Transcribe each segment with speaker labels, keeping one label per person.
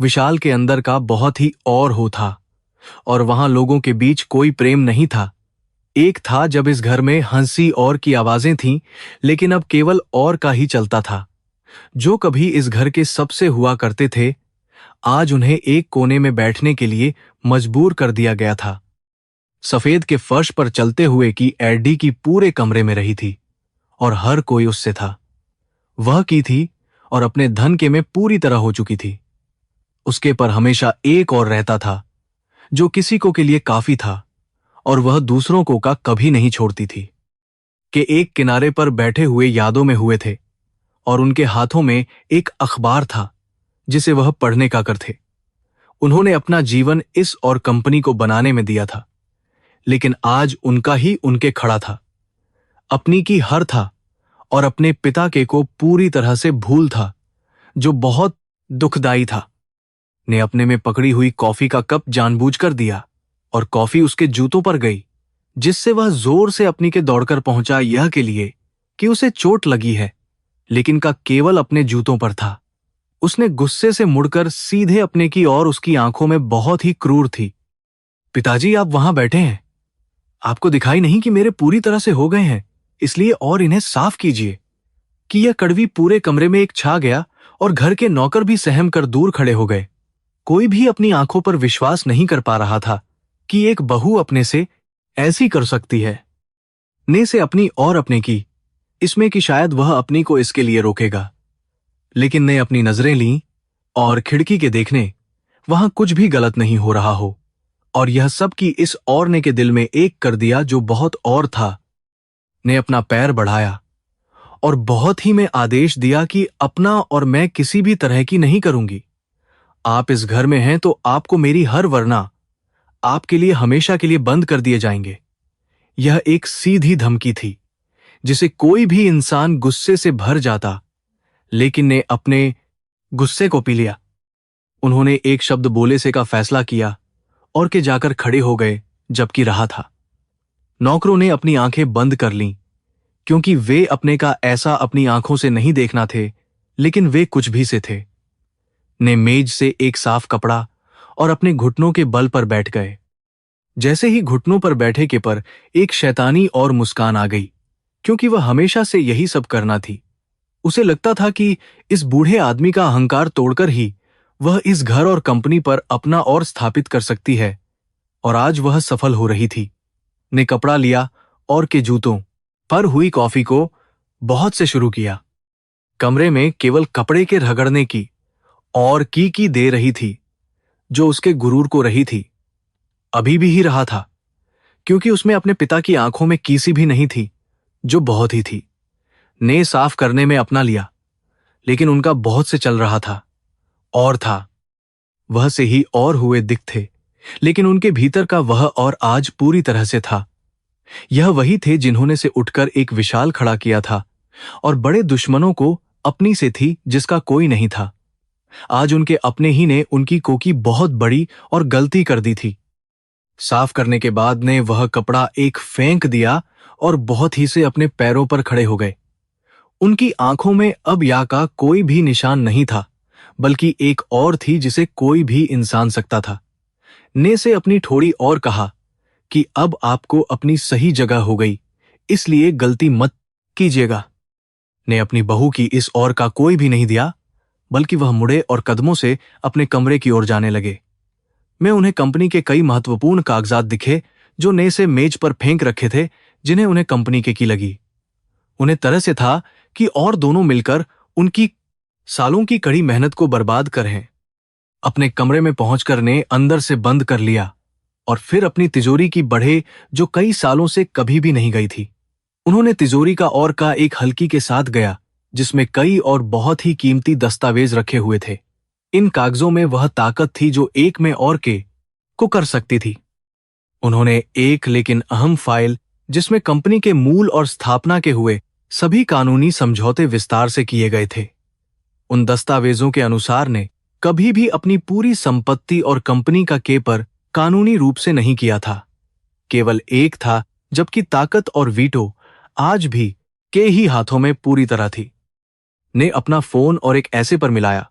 Speaker 1: विशाल के अंदर का बहुत ही और हो था, और वहां लोगों के बीच कोई प्रेम नहीं था। एक था जब इस घर में हंसी और की आवाजें थीं, लेकिन अब केवल और का ही चलता था। जो कभी इस घर के सबसे हुआ करते थे, आज उन्हें एक कोने में बैठने के लिए मजबूर कर दिया गया था। सफेद के फर्श पर चलते हुए की एडी की पूरे कमरे में रही थी, और हर कोई उससे था। वह की थी और अपने धन के में पूरी तरह हो चुकी थी। उसके पर हमेशा एक और रहता था, जो किसी को के लिए काफी था, और वह दूसरों को का कभी नहीं छोड़ती थी। कि एक किनारे पर बैठे हुए यादों में हुए थे, और उनके हाथों में एक अखबार था जिसे वह पढ़ने का कर थे। उन्होंने अपना जीवन इस और कंपनी को बनाने में दिया था, लेकिन आज उनका ही उनके खड़ा था। अपनी की हर था, और अपने पिता के को पूरी तरह से भूल था, जो बहुत दुखदाई था। ने अपने में पकड़ी हुई कॉफी का कप जानबूझकर दिया, और कॉफी उसके जूतों पर गई, जिससे वह जोर से अपनी के दौड़कर पहुंचा, यह के लिए कि उसे चोट लगी है, लेकिन का केवल अपने जूतों पर था। उसने गुस्से से मुड़कर सीधे अपने की और उसकी आंखों में बहुत ही क्रूर थी। पिताजी, आप वहां बैठे हैं। आपको दिखाई नहीं कि मेरे पूरी तरह से हो गए हैं, इसलिए और इन्हें साफ कीजिए। कि यह कड़वी पूरे कमरे में एक छा गया, और घर के नौकर भी सहम कर दूर खड़े हो गए। कोई भी अपनी आंखों पर विश्वास नहीं कर पा रहा था कि एक बहू अपने से ऐसी कर सकती है। ने से अपनी और अपने की, इसमें कि शायद वह अपनी को इसके लिए रोकेगा, लेकिन ने अपनी नजरें लीं और खिड़की के देखने, वहां कुछ भी गलत नहीं हो रहा हो, और यह सब की इस और ने के दिल में एक कर दिया जो बहुत और था। ने अपना पैर बढ़ाया और बहुत ही में आदेश दिया कि अपना और मैं किसी भी तरह की नहीं करूंगी। आप इस घर में हैं तो आपको मेरी हर वरना आपके लिए हमेशा के लिए बंद कर दिए जाएंगे। यह एक सीधी धमकी थी जिसे कोई भी इंसान गुस्से से भर जाता, लेकिन ने अपने गुस्से को पी लिया। उन्होंने एक शब्द बोले से का फैसला किया और के जाकर खड़े हो गए, जबकि रहा था। नौकरों ने अपनी आंखें बंद कर लीं, क्योंकि वे अपने का ऐसा अपनी आंखों से नहीं देखना थे, लेकिन वे कुछ भी से थे। ने मेज से एक साफ कपड़ा और अपने घुटनों के बल पर बैठ गए। जैसे ही घुटनों पर बैठे के पर एक शैतानी और मुस्कान आ गई, क्योंकि वह हमेशा से यही सब करना थी। उसे लगता था कि इस बूढ़े आदमी का अहंकार तोड़कर ही वह इस घर और कंपनी पर अपना और स्थापित कर सकती है, और आज वह सफल हो रही थी। ने कपड़ा लिया और के जूतों पर हुई कॉफी को बहुत से शुरू किया। कमरे में केवल कपड़े के रगड़ने की और की दे रही थी, जो उसके गुरूर को रही थी। अभी भी ही रहा था, क्योंकि उसमें अपने पिता की आंखों में कीसी भी नहीं थी, जो बहुत ही थी। ने साफ करने में अपना लिया, लेकिन उनका बहुत से चल रहा था, और था वह से ही और हुए दिख थे, लेकिन उनके भीतर का वह और आज पूरी तरह से था। यह वही थे जिन्होंने से उठकर एक विशाल खड़ा किया था, और बड़े दुश्मनों को अपनी से थी जिसका कोई नहीं था। आज उनके अपने ही ने उनकी कोकी बहुत बड़ी और गलती कर दी थी। साफ करने के बाद ने वह कपड़ा एक फेंक दिया और बहुत ही से अपने पैरों पर खड़े हो गए। उनकी आंखों में अब या का कोई भी निशान नहीं था, बल्कि एक और थी जिसे कोई भी इंसान सकता था। ने से अपनी ठोड़ी और कहा कि अब आपको अपनी सही जगह हो गई, इसलिए गलती मत कीजिएगा। ने अपनी बहू की इस और का कोई भी नहीं दिया, बल्कि वह मुड़े और कदमों से अपने कमरे की ओर जाने लगे। मैं उन्हें कंपनी के कई महत्वपूर्ण कागजात दिखे जो ने से मेज पर फेंक रखे थे, जिन्हें उन्हें कंपनी के की लगी। उन्हें तरह से था कि और दोनों मिलकर उनकी सालों की कड़ी मेहनत को बर्बाद करें। अपने कमरे में पहुंचकर ने अंदर से बंद कर लिया, और फिर अपनी तिजोरी की बढ़े जो कई सालों से कभी भी नहीं गई थी। उन्होंने तिजोरी का और का एक हल्की के साथ गया, जिसमें कई और बहुत ही कीमती दस्तावेज रखे हुए थे। इन कागजों में वह ताकत थी जो एक में और के को कर सकती थी। उन्होंने एक लेकिन अहम फाइल, जिसमें कंपनी के मूल और स्थापना के हुए सभी कानूनी समझौते विस्तार से किए गए थे। उन दस्तावेजों के अनुसार ने कभी भी अपनी पूरी संपत्ति और कंपनी का के पर कानूनी रूप से नहीं किया था। केवल एक था, जबकि ताकत और वीटो आज भी के ही हाथों में पूरी तरह थी। ने अपना फोन और एक ऐसे पर मिलाया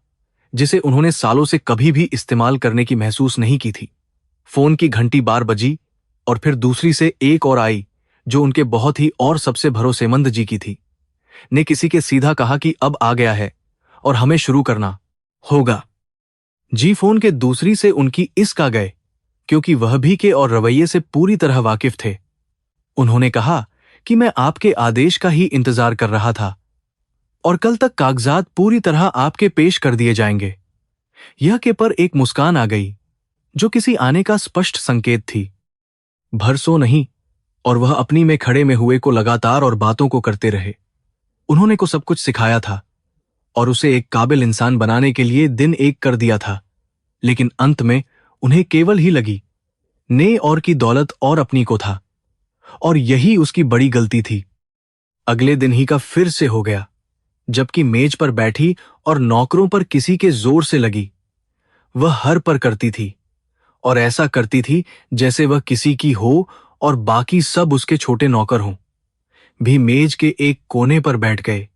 Speaker 1: जिसे उन्होंने सालों से कभी भी इस्तेमाल करने की महसूस नहीं की थी। फोन की घंटी बार बजी और फिर दूसरी से एक और आई, जो उनके बहुत ही और सबसे भरोसेमंद जी की थी। ने किसी के सीधा कहा कि अब आ गया है और हमें शुरू करना होगा। जी फोन के दूसरी से उनकी इसका गए, क्योंकि वह भी के और रवैये से पूरी तरह वाकिफ थे। उन्होंने कहा कि मैं आपके आदेश का ही इंतजार कर रहा था और कल तक कागजात पूरी तरह आपके पेश कर दिए जाएंगे। यह के पर एक मुस्कान आ गई, जो किसी आने का स्पष्ट संकेत थी। भरसों नहीं, और वह अपनी में खड़े में हुए को लगातार और बातों को करते रहे। उन्होंने को सब कुछ सिखाया था और उसे एक काबिल इंसान बनाने के लिए दिन एक कर दिया था, लेकिन अंत में उन्हें केवल ही लगी ने और की दौलत और अपनी को था, और यही उसकी बड़ी गलती थी। अगले दिन ही का फिर से हो गया, जबकि मेज पर बैठी और नौकरों पर किसी के जोर से लगी। वह हर पर करती थी और ऐसा करती थी जैसे वह किसी की हो और बाकी सब उसके छोटे नौकर हों। भी मेज के एक कोने पर बैठ गए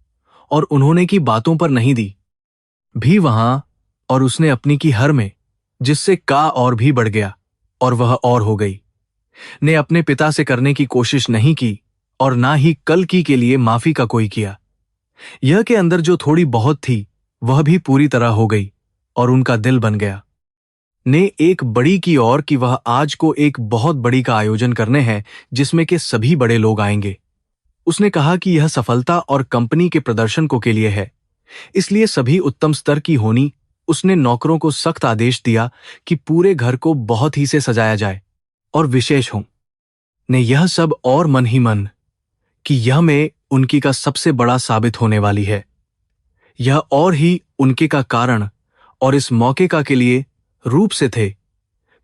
Speaker 1: और उन्होंने की बातों पर नहीं दी। भी वहां और उसने अपनी की हर में, जिससे का और भी बढ़ गया और वह और हो गई। ने अपने पिता से करने की कोशिश नहीं की और ना ही कल की के लिए माफी का कोई किया। यह के अंदर जो थोड़ी बहुत थी वह भी पूरी तरह हो गई और उनका दिल बन गया। ने एक बड़ी की और कि वह आज को एक बहुत बड़ी का आयोजन करने हैं, जिसमें के सभी बड़े लोग आएंगे। उसने कहा कि यह सफलता और कंपनी के प्रदर्शन को के लिए है, इसलिए सभी उत्तम स्तर की होनी। उसने नौकरों को सख्त आदेश दिया कि पूरे घर को बहुत ही से सजाया जाए और विशेष हो। ने यह सब और मन ही मन कि यह में उनकी का सबसे बड़ा साबित होने वाली है। यह और ही उनके का कारण और इस मौके का के लिए रूप से थे,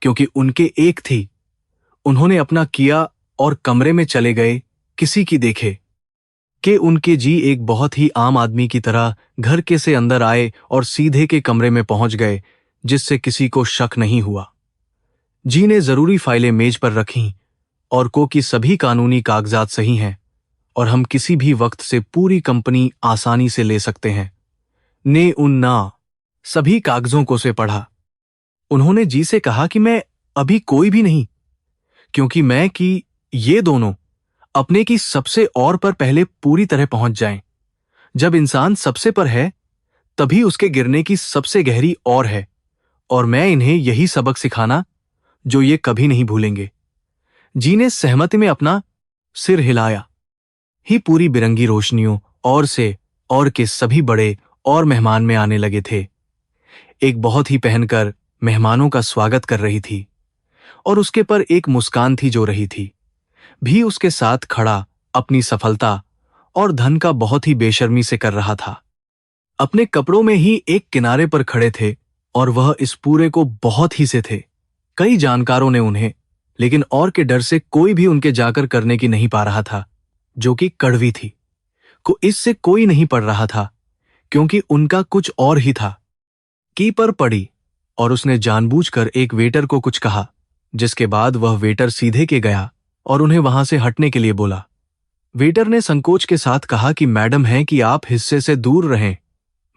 Speaker 1: क्योंकि उनके एक थी। उन्होंने अपना किया और कमरे में चले गए किसी की देखे कि उनके जी एक बहुत ही आम आदमी की तरह घर के से अंदर आए और सीधे के कमरे में पहुंच गए, जिससे किसी को शक नहीं हुआ। जी ने जरूरी फाइलें मेज पर रखीं और को की सभी कानूनी कागजात सही हैं और हम किसी भी वक्त से पूरी कंपनी आसानी से ले सकते हैं। ने उन ना सभी कागजों को से पढ़ा। उन्होंने जी से कहा कि मैं अभी कोई भी नहीं, क्योंकि मैं कि ये दोनों अपने की सबसे और पर पहले पूरी तरह पहुंच जाएं। जब इंसान सबसे पर है तभी उसके गिरने की सबसे गहरी और है, और मैं इन्हें यही सबक सिखाना जो ये कभी नहीं भूलेंगे। जी ने सहमति में अपना सिर हिलाया ही पूरी बिरंगी रोशनियों और से और के सभी बड़े और मेहमान में आने लगे थे। एक बहुत ही पहनकर मेहमानों का स्वागत कर रही थी और उसके पर एक मुस्कान थी जो रही थी। भी उसके साथ खड़ा अपनी सफलता और धन का बहुत ही बेशर्मी से कर रहा था। अपने कपड़ों में ही एक किनारे पर खड़े थे और वह इस पूरे को बहुत ही से थे। कई जानकारों ने उन्हें, लेकिन और के डर से कोई भी उनके जाकर करने की नहीं पा रहा था, जो कि कड़वी थी। को इससे कोई नहीं पढ़ रहा था, क्योंकि उनका कुछ और ही था। की पर पड़ी और उसने जानबूझकर एक वेटर को कुछ कहा, जिसके बाद वह वेटर सीधे के गया और उन्हें वहां से हटने के लिए बोला। वेटर ने संकोच के साथ कहा कि मैडम है कि आप हिस्से से दूर रहें।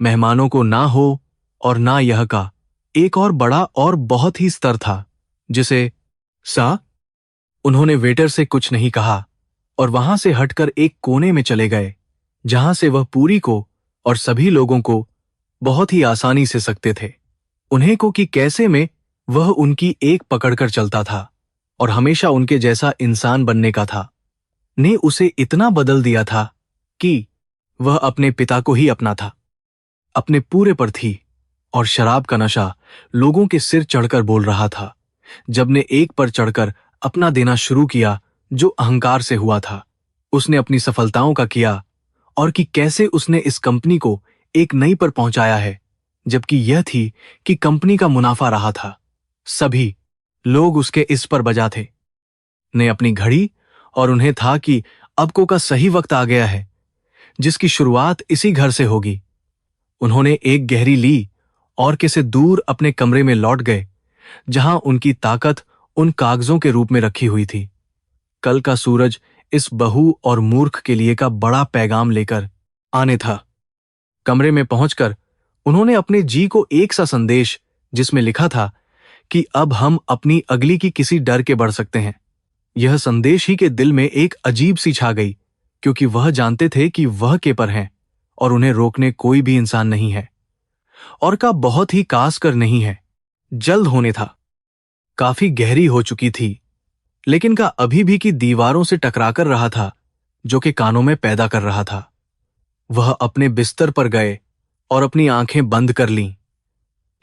Speaker 1: मेहमानों को ना हो और ना यह का एक और बड़ा और बहुत ही स्तर था, जिसे सा उन्होंने वेटर से कुछ नहीं कहा और वहां से हटकर एक कोने में चले गए, जहां से वह पूरी को और सभी लोगों को बहुत ही आसानी से सकते थे। उन्हें को कि कैसे में वह उनकी एक पकड़कर चलता था और हमेशा उनके जैसा इंसान बनने का था। ने उसे इतना बदल दिया था कि वह अपने पिता को ही अपना था। अपने पूरे पर थी और शराब का नशा लोगों के सिर चढ़कर बोल रहा था। जब ने एक पर चढ़कर अपना देना शुरू किया जो अहंकार से हुआ था, उसने अपनी सफलताओं का किया और कि कैसे उसने इस कंपनी को एक नई पर पहुंचाया है, जबकि यह थी कि कंपनी का मुनाफा रहा था। सभी लोग उसके इस पर बजा थे। ने अपनी घड़ी और उन्हें था कि अब को का सही वक्त आ गया है, जिसकी शुरुआत इसी घर से होगी। उन्होंने एक गहरी ली और किसे दूर अपने कमरे में लौट गए, जहां उनकी ताकत उन कागजों के रूप में रखी हुई थी। कल का सूरज इस बहू और मूर्ख के लिए का बड़ा पैगाम लेकर आने था। कमरे में पहुंचकर उन्होंने अपने जी को एक सा संदेश, जिसमें लिखा था कि अब हम अपनी अगली की किसी डर के बढ़ सकते हैं। यह संदेश ही के दिल में एक अजीब सी छा गई, क्योंकि वह जानते थे कि वह के पर हैं और उन्हें रोकने कोई भी इंसान नहीं है। और का बहुत ही कास कर नहीं है, जल्द होने था। काफी गहरी हो चुकी थी, लेकिन का अभी भी की दीवारों से टकराकर रहा था, जो कि कानों में पैदा कर रहा था। वह अपने बिस्तर पर गए और अपनी आंखें बंद कर लीं,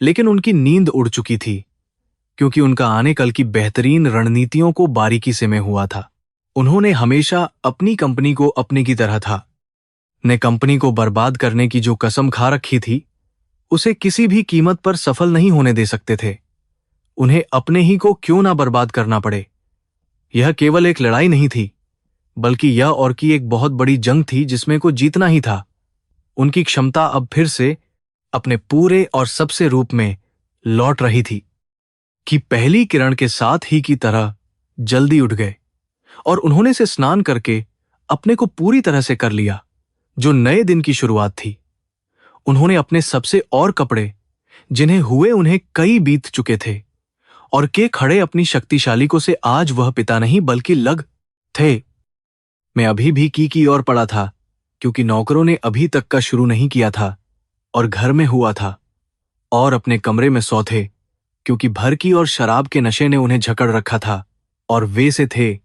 Speaker 1: लेकिन उनकी नींद उड़ चुकी थी, क्योंकि उनका आने कल की बेहतरीन रणनीतियों को बारीकी से में हुआ था। उन्होंने हमेशा अपनी कंपनी को अपने की तरह था, ने कंपनी को बर्बाद करने की जो कसम खा रखी थी, उसे किसी भी कीमत पर सफल नहीं होने दे सकते थे। उन्हें अपने ही को क्यों ना बर्बाद करना पड़े। यह केवल एक लड़ाई नहीं थी, बल्कि यह और की एक बहुत बड़ी जंग थी जिसमें को जीतना ही था। उनकी क्षमता अब फिर से अपने पूरे और सबसे रूप में लौट रही थी कि पहली किरण के साथ ही की तरह जल्दी उठ गए और उन्होंने से स्नान करके अपने को पूरी तरह से कर लिया, जो नए दिन की शुरुआत थी। उन्होंने अपने सबसे और कपड़े, जिन्हें हुए उन्हें कई बीत चुके थे, और के खड़े अपनी शक्तिशाली को से आज वह पिता नहीं बल्कि लग थे। मैं अभी भी की ओर पड़ा था, क्योंकि नौकरों ने अभी तक का शुरू नहीं किया था और घर में हुआ था, और अपने कमरे में सो थे, क्योंकि भर की और शराब के नशे ने उन्हें जकड़ रखा था, और वे से थे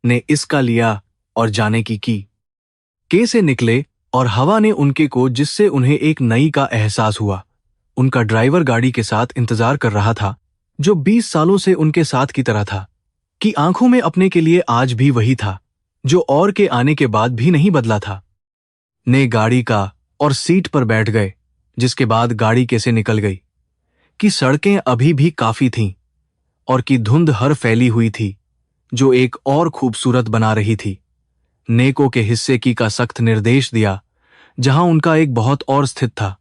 Speaker 1: ने इसका लिया और जाने की के से निकले, और हवा ने उनके को, जिससे उन्हें एक नई का एहसास हुआ। उनका ड्राइवर गाड़ी के साथ इंतजार कर रहा था, जो 20 सालों से उनके साथ की तरह था, कि आंखों में अपने के लिए आज भी वही था, जो और के आने के बाद भी नहीं बदला था। ने गाड़ी का और सीट पर बैठ गए, जिसके बाद गाड़ी कैसे निकल गई, कि सड़कें अभी भी काफी थीं और कि धुंध हर फैली हुई थी, जो एक और खूबसूरत बना रही थी। नेको के हिस्से की का सख्त निर्देश दिया, जहां उनका एक बहुत और स्थित था।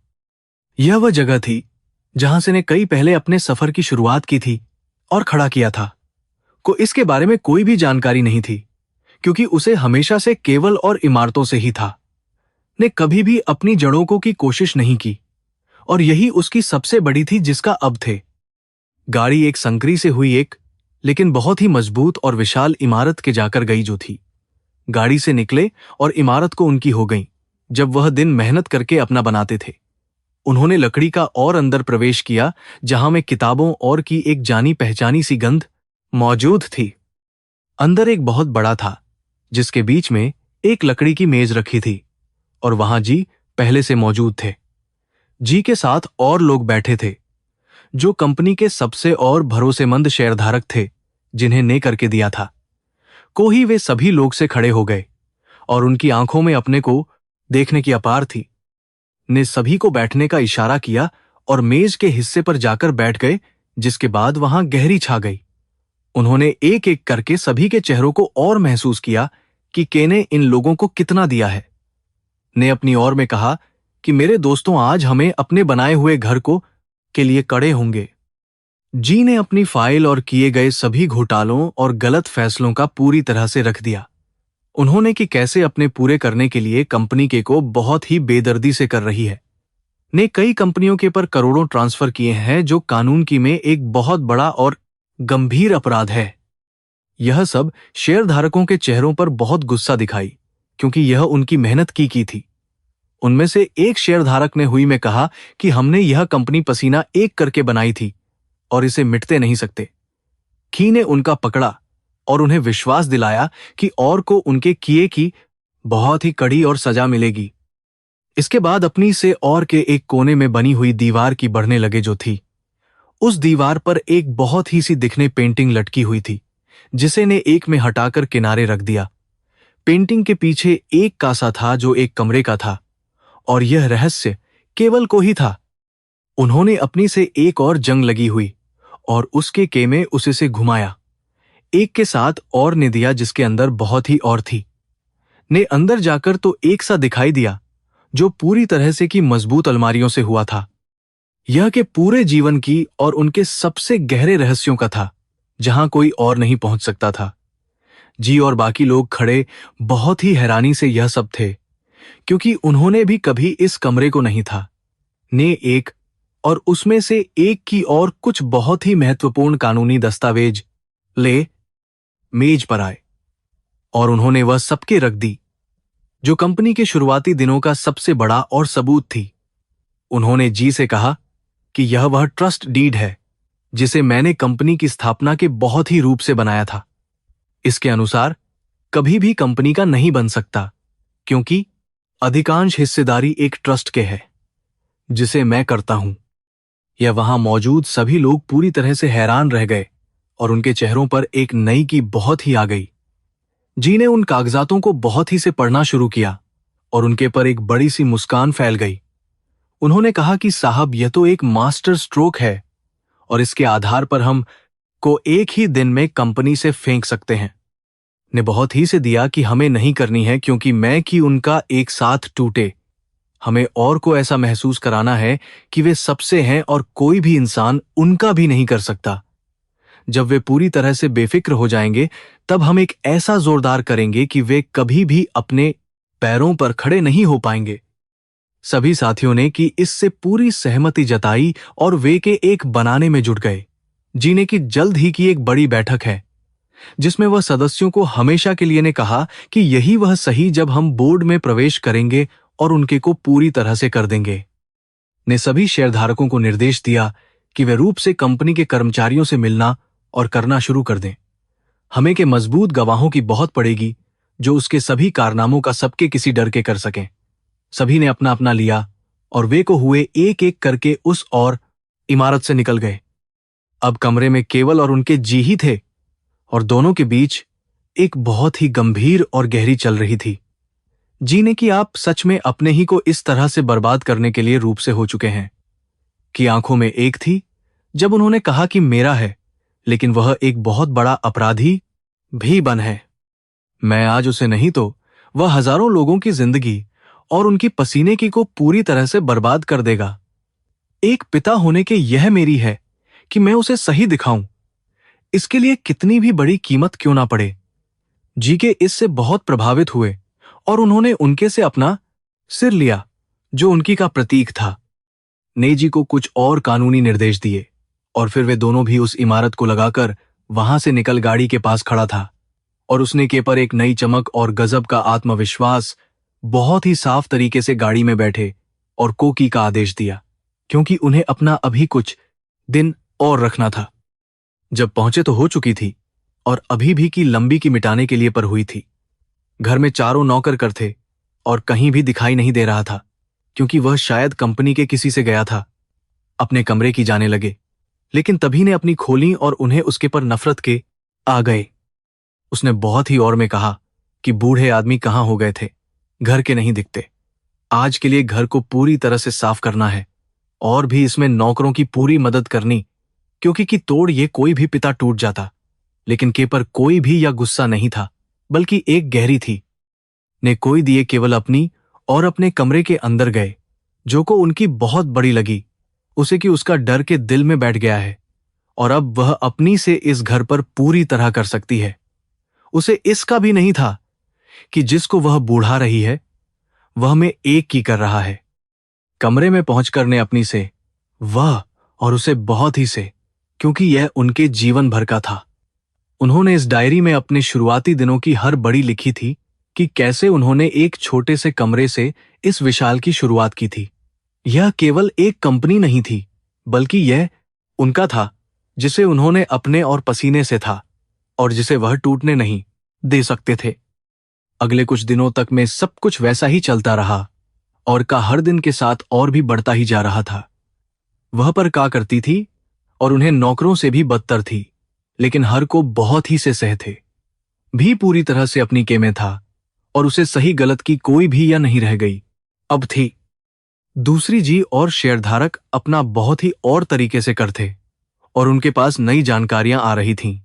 Speaker 1: यह वह जगह थी जहां से ने कई पहले अपने सफर की शुरुआत की थी और खड़ा किया था। को इसके बारे में कोई भी जानकारी नहीं थी, क्योंकि उसे हमेशा से केवल और इमारतों से ही था। ने कभी भी अपनी जड़ों को की कोशिश नहीं की, और यही उसकी सबसे बड़ी थी जिसका अब थे। गाड़ी एक संकरी से हुई एक, लेकिन बहुत ही मजबूत और विशाल इमारत के जाकर गई, जो थी। गाड़ी से निकले और इमारत को उनकी हो गई, जब वह दिन मेहनत करके अपना बनाते थे। उन्होंने लकड़ी का और अंदर प्रवेश किया, जहां में किताबों और की एक जानी पहचानी सी गंध मौजूद थी। अंदर एक बहुत बड़ा था, जिसके बीच में एक लकड़ी की मेज रखी थी, और वहां जी पहले से मौजूद थे। जी के साथ और लोग बैठे थे, जो कंपनी के सबसे और भरोसेमंद शेयरधारक थे, जिन्हें ने करके दिया था। को ही वे सभी लोग से खड़े हो गए, और उनकी आंखों में अपने को देखने की अपार थी। ने सभी को बैठने का इशारा किया और मेज के हिस्से पर जाकर बैठ गए, जिसके बाद वहां गहरी छा गई। उन्होंने एक एक करके सभी के चेहरों को और महसूस किया कि के ने इन लोगों को कितना दिया है। ने अपनी ओर में कहा कि मेरे दोस्तों, आज हमें अपने बनाए हुए घर को के लिए कड़े होंगे। जी ने अपनी फाइल और किए गए सभी घोटालों और गलत फैसलों का पूरी तरह से रख दिया। उन्होंने कि कैसे अपने पूरे करने के लिए कंपनी के को बहुत ही बेदर्दी से कर रही है। ने कई कंपनियों के पर करोड़ों ट्रांसफर किए हैं, जो कानून की में एक बहुत बड़ा और गंभीर अपराध है। यह सब शेयरधारकों के चेहरों पर बहुत गुस्सा दिखाई, क्योंकि यह उनकी मेहनत की थी। उनमें से एक शेयरधारक ने हुई में कहा कि हमने यह कंपनी पसीना एक करके बनाई थी और इसे मिटते नहीं सकते। की ने उनका पकड़ा और उन्हें विश्वास दिलाया कि और को उनके किए की बहुत ही कड़ी और सजा मिलेगी। इसके बाद अपनी से और के एक कोने में बनी हुई दीवार की बढ़ने लगे, जो थी। उस दीवार पर एक बहुत ही सी दिखने पेंटिंग लटकी हुई थी, जिसे ने एक में हटाकर किनारे रख दिया। पेंटिंग के पीछे एक कासा था, जो एक कमरे का था, और यह रहस्य केवल को ही था। उन्होंने अपनी से एक और जंग लगी हुई और उसके के में उसे से घुमाया, एक के साथ और ने दिया, जिसके अंदर बहुत ही और थी। ने अंदर जाकर तो एक सा दिखाई दिया, जो पूरी तरह से की मजबूत अलमारियों से हुआ था। यह के पूरे जीवन की और उनके सबसे गहरे रहस्यों का था, जहां कोई और नहीं पहुंच सकता था। जी और बाकी लोग खड़े बहुत ही हैरानी से यह सब थे, क्योंकि उन्होंने भी कभी इस कमरे को नहीं था। ने एक और उसमें से एक की और कुछ बहुत ही महत्वपूर्ण कानूनी दस्तावेज ले मेज पर आए और उन्होंने वह सबके रख दी, जो कंपनी के शुरुआती दिनों का सबसे बड़ा और सबूत थी। उन्होंने जी से कहा कि यह वह ट्रस्ट डीड है जिसे मैंने कंपनी की स्थापना के बहुत ही रूप से बनाया था। इसके अनुसार कभी भी कंपनी का नहीं बन सकता, क्योंकि अधिकांश हिस्सेदारी एक ट्रस्ट के है जिसे मैं करता हूं। यह वहां मौजूद सभी लोग पूरी तरह से हैरान रह गए और उनके चेहरों पर एक नई की बहुत ही आ गई। जी ने उन कागजातों को बहुत ही से पढ़ना शुरू किया और उनके पर एक बड़ी सी मुस्कान फैल गई। उन्होंने कहा कि साहब, यह तो एक मास्टर स्ट्रोक है और इसके आधार पर हम को एक ही दिन में कंपनी से फेंक सकते हैं। ने बहुत ही से दिया कि हमें नहीं करनी है, क्योंकि मैं कि उनका एक साथ टूटे। हमें और को ऐसा महसूस कराना है कि वे सबसे हैं और कोई भी इंसान उनका भी नहीं कर सकता। जब वे पूरी तरह से बेफिक्र हो जाएंगे, तब हम एक ऐसा जोरदार करेंगे कि वे कभी भी अपने पैरों पर खड़े नहीं हो पाएंगे। सभी साथियों ने कि इससे पूरी सहमति जताई और वे के एक बनाने में जुट गए। जीने की जल्द ही की एक बड़ी बैठक है जिसमें वह सदस्यों को हमेशा के लिए ने कहा कि यही वह सही जब हम बोर्ड में प्रवेश करेंगे और उनके को पूरी तरह से कर देंगे। ने सभी शेयरधारकों को निर्देश दिया कि वे रूप से कंपनी के कर्मचारियों से मिलना और करना शुरू कर दें। हमें के मजबूत गवाहों की बहुत पड़ेगी जो उसके सभी कारनामों का सबके किसी डर के कर सकें। सभी ने अपना अपना लिया और वे को हुए एक एक करके उस और इमारत से निकल गए। अब कमरे में केवल और उनके जी ही थे और दोनों के बीच एक बहुत ही गंभीर और गहरी चल रही थी। जी ने कि आप सच में अपने ही को इस तरह से बर्बाद करने के लिए रूप से हो चुके हैं कि आंखों में एक थी जब उन्होंने कहा कि मेरा है, लेकिन वह एक बहुत बड़ा अपराधी भी बन है। मैं आज उसे नहीं तो वह हजारों लोगों की जिंदगी और उनकी पसीने की को पूरी तरह से बर्बाद कर देगा। एक पिता होने के यह मेरी है कि मैं उसे सही दिखाऊं, इसके लिए कितनी भी बड़ी कीमत क्यों ना पड़े। जी के इससे बहुत प्रभावित हुए और उन्होंने उनके से अपना सिर लिया जो उनकी का प्रतीक था। ने जी को कुछ और कानूनी निर्देश दिए और फिर वे दोनों भी उस इमारत को लगाकर वहां से निकल गाड़ी के पास खड़ा था और उसने के पर एक नई चमक और गजब का आत्मविश्वास बहुत ही साफ तरीके से गाड़ी में बैठे और कोकी का आदेश दिया, क्योंकि उन्हें अपना अभी कुछ दिन और रखना था। जब पहुंचे तो हो चुकी थी और अभी भी की लंबी की मिटाने के लिए पर हुई थी। घर में चारों नौकर कर थे और कहीं भी दिखाई नहीं दे रहा था, क्योंकि वह शायद कंपनी के किसी से गया था। अपने कमरे की जाने लगे, लेकिन तभी ने अपनी खोली और उन्हें उसके पर नफरत के आ गए। उसने बहुत ही और में कहा कि बूढ़े आदमी कहाँ हो गए थे, घर के नहीं दिखते। आज के लिए घर को पूरी तरह से साफ करना है और भी इसमें नौकरों की पूरी मदद करनी, क्योंकि की तोड़ ये कोई भी पिता टूट जाता। लेकिन के पर कोई भी या गुस्सा नहीं था, बल्कि एक गहरी थी। ने कोई दिए केवल अपनी और अपने कमरे के अंदर गए, जो को उनकी बहुत बड़ी लगी उसे कि उसका डर के दिल में बैठ गया है और अब वह अपनी से इस घर पर पूरी तरह कर सकती है। उसे इसका भी नहीं था कि जिसको वह बूढ़ा रही है वह में एक की कर रहा है। कमरे में पहुंचकर ने अपनी से वह और उसे बहुत ही से, क्योंकि यह उनके जीवन भर का था। उन्होंने इस डायरी में अपने शुरुआती दिनों की हर बड़ी लिखी थी कि कैसे उन्होंने एक छोटे से कमरे से इस विशाल की शुरुआत की थी। यह केवल एक कंपनी नहीं थी, बल्कि यह उनका था जिसे उन्होंने अपने और पसीने से था और जिसे वह टूटने नहीं दे सकते थे। अगले कुछ दिनों तक में सब कुछ वैसा ही चलता रहा और का हर दिन के साथ और भी बढ़ता ही जा रहा था। वह पर का करती थी और उन्हें नौकरों से भी बदतर थी, लेकिन हर को बहुत ही से सह थे। भी पूरी तरह से अपनी के में था और उसे सही गलत की कोई भी या नहीं रह गई अब थी। दूसरी जी और शेयरधारक अपना बहुत ही और तरीके से करते और उनके पास नई जानकारियां आ रही थीं।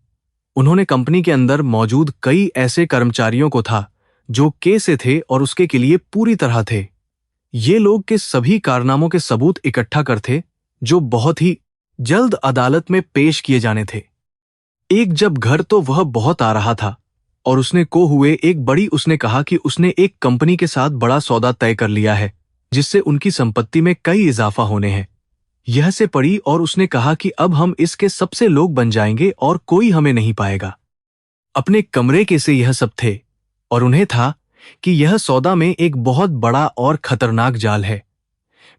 Speaker 1: उन्होंने कंपनी के अंदर मौजूद कई ऐसे कर्मचारियों को था जो के से थे और उसके के लिए पूरी तरह थे। ये लोग के सभी कारनामों के सबूत इकट्ठा करते जो बहुत ही जल्द अदालत में पेश किए जाने थे। एक जब घर तो वह बहुत आ रहा था और उसने को हुए एक बड़ी उसने कहा कि उसने एक कंपनी के साथ बड़ा सौदा तय कर लिया है जिससे उनकी संपत्ति में कई इजाफा होने हैं। यह से पढ़ी और उसने कहा कि अब हम इसके सबसे लोग बन जाएंगे और कोई हमें नहीं पाएगा। अपने कमरे के से यह सब थे और उन्हें था कि यह सौदा में एक बहुत बड़ा और खतरनाक जाल है।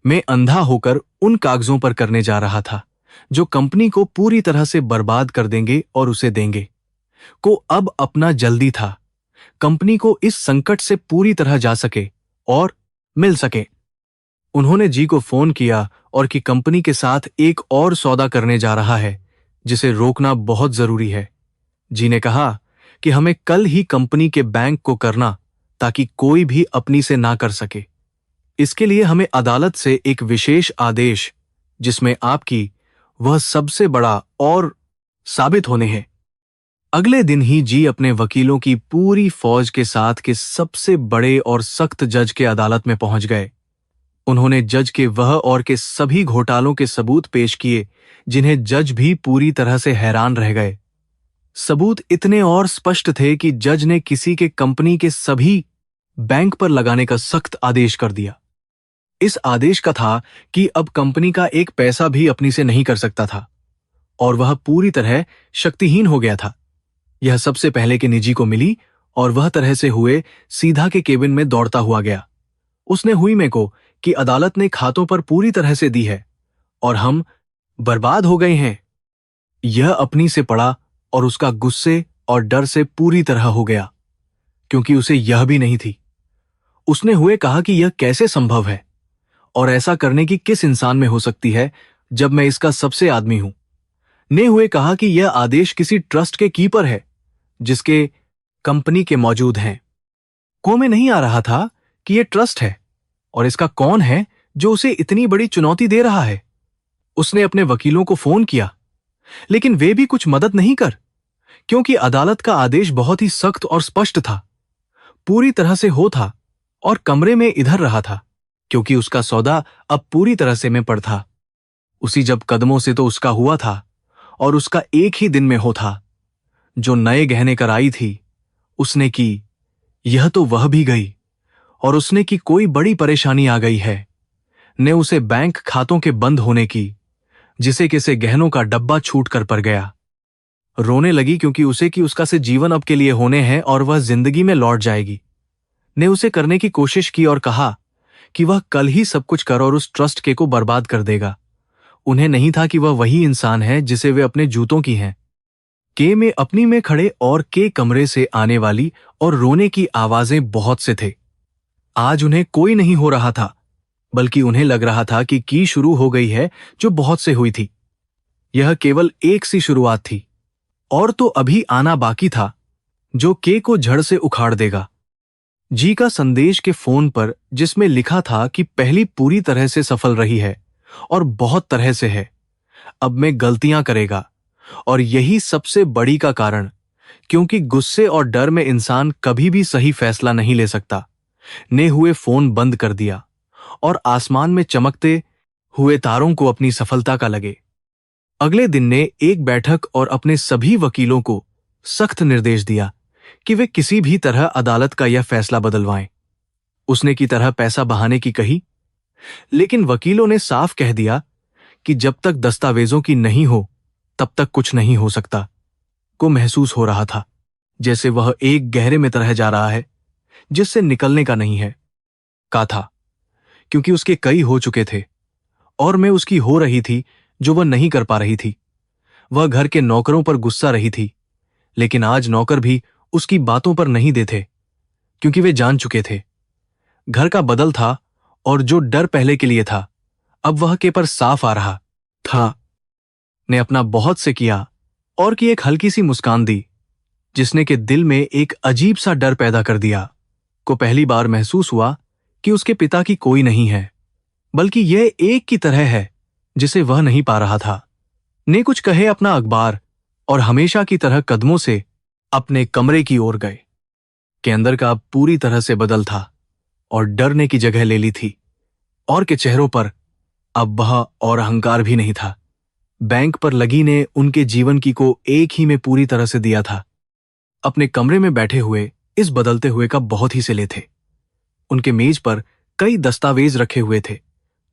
Speaker 1: मैं अंधा होकर उन कागजों पर करने जा रहा था जो कंपनी को पूरी तरह से बर्बाद कर देंगे और उसे देंगे को अब अपना जल्दी था। कंपनी को इस संकट से पूरी तरह जा सके और मिल सके। उन्होंने जी को फोन किया और कि कंपनी के साथ एक और सौदा करने जा रहा है जिसे रोकना बहुत जरूरी है। जी ने कहा कि हमें कल ही कंपनी के बैंक को करना ताकि कोई भी अपनी से ना कर सके। इसके लिए हमें अदालत से एक विशेष आदेश जिसमें आपकी वह सबसे बड़ा और साबित होने हैं। अगले दिन ही जी अपने वकीलों की पूरी फौज के साथ के सबसे बड़े और सख्त जज के अदालत में पहुंच गए। उन्होंने जज के वह और के सभी घोटालों के सबूत पेश किए जिन्हें जज भी पूरी तरह से हैरान रह गए। सबूत इतने और स्पष्ट थे कि जज ने किसी के कंपनी के सभी बैंक पर लगाने का सख्त आदेश कर दिया। इस आदेश का था कि अब कंपनी का एक पैसा भी अपनी से नहीं कर सकता था और वह पूरी तरह शक्तिहीन हो गया था। यह सबसे पहले के निजी को मिली और वह तरह से हुए सीधा के केबिन में दौड़ता हुआ गया। उसने हुई में को कि अदालत ने खातों पर पूरी तरह से दी है और हम बर्बाद हो गए हैं। यह अपनी से पड़ा और उसका गुस्से और डर से पूरी तरह हो गया क्योंकि उसे यह भी नहीं थी। उसने हुए कहा कि यह कैसे संभव है और ऐसा करने की किस इंसान में हो सकती है जब मैं इसका सबसे आदमी हूं। ने हुए कहा कि यह आदेश किसी ट्रस्ट के कीपर है जिसके कंपनी के मौजूद हैं। को में नहीं आ रहा था कि यह ट्रस्ट है और इसका कौन है जो उसे इतनी बड़ी चुनौती दे रहा है। उसने अपने वकीलों को फोन किया लेकिन वे भी कुछ मदद नहीं कर क्योंकि अदालत का आदेश बहुत ही सख्त और स्पष्ट था। पूरी तरह से हो था और कमरे में इधर रहा था क्योंकि उसका सौदा अब पूरी तरह से में पड़ था। उसी जब कदमों से तो उसका हुआ था और उसका एक ही दिन में हो था। जो नए गहने कर आई थी उसने की, यह तो वह भी गई और उसने की कोई बड़ी परेशानी आ गई है। ने उसे बैंक खातों के बंद होने की, जिसे किसे गहनों का डब्बा छूट कर पड़ गया। रोने लगी क्योंकि उसे कि उसका से जीवन अब के लिए होने हैं और वह जिंदगी में लौट जाएगी। ने उसे करने की कोशिश की और कहा कि वह कल ही सब कुछ कर और उस ट्रस्ट के को बर्बाद कर देगा। उन्हें नहीं था कि वह वही इंसान है जिसे वे अपने जूतों की हैं। के में अपनी में खड़े और के कमरे से आने वाली और रोने की आवाजें बहुत से थे। आज उन्हें कोई नहीं हो रहा था बल्कि उन्हें लग रहा था कि की शुरू हो गई है जो बहुत से हुई थी। यह केवल एक सी शुरुआत थी और तो अभी आना बाकी था जो के को जड़ से उखाड़ देगा। जी का संदेश के फोन पर जिसमें लिखा था कि पहली पूरी तरह से सफल रही है और बहुत तरह से है, अब मैं गलतियां करेगा और यही सबसे बड़ी का कारण, क्योंकि गुस्से और डर में इंसान कभी भी सही फैसला नहीं ले सकता। ने हुए फोन बंद कर दिया और आसमान में चमकते हुए तारों को अपनी सफलता का लगे। अगले दिन ने एक बैठक और अपने सभी वकीलों को सख्त निर्देश दिया कि वे किसी भी तरह अदालत का यह फैसला बदलवाएं। उसने की तरह पैसा बहाने की कही, लेकिन वकीलों ने साफ कह दिया कि जब तक दस्तावेजों की नहीं हो तब तक कुछ नहीं हो सकता। को महसूस हो रहा था जैसे वह एक गहरे में तरह जा रहा है जिससे निकलने का नहीं है। का था क्योंकि उसके कई हो चुके थे और मैं उसकी हो रही थी जो वह नहीं कर पा रही थी। वह घर के नौकरों पर गुस्सा रही थी, लेकिन आज नौकर भी उसकी बातों पर नहीं देते क्योंकि वे जान चुके थे। घर का बदल था और जो डर पहले के लिए था अब वह के पर साफ आ रहा था। ने अपना बहुत से किया और की एक हल्की सी मुस्कान दी जिसने के दिल में एक अजीब सा डर पैदा कर दिया। को पहली बार महसूस हुआ कि उसके पिता की कोई नहीं है बल्कि यह एक की तरह है जिसे वह नहीं पा रहा था। ने कुछ कहे अपना अखबार और हमेशा की तरह कदमों से अपने कमरे की ओर गए। के अंदर का अब पूरी तरह से बदल था और डरने की जगह ले ली थी और के चेहरों पर अब वह और अहंकार भी नहीं था। बैंक पर लगी ने उनके जीवन की को एक ही में पूरी तरह से दिया था। अपने कमरे में बैठे हुए इस बदलते हुए का बहुत ही से ले थे। उनके मेज पर कई दस्तावेज रखे हुए थे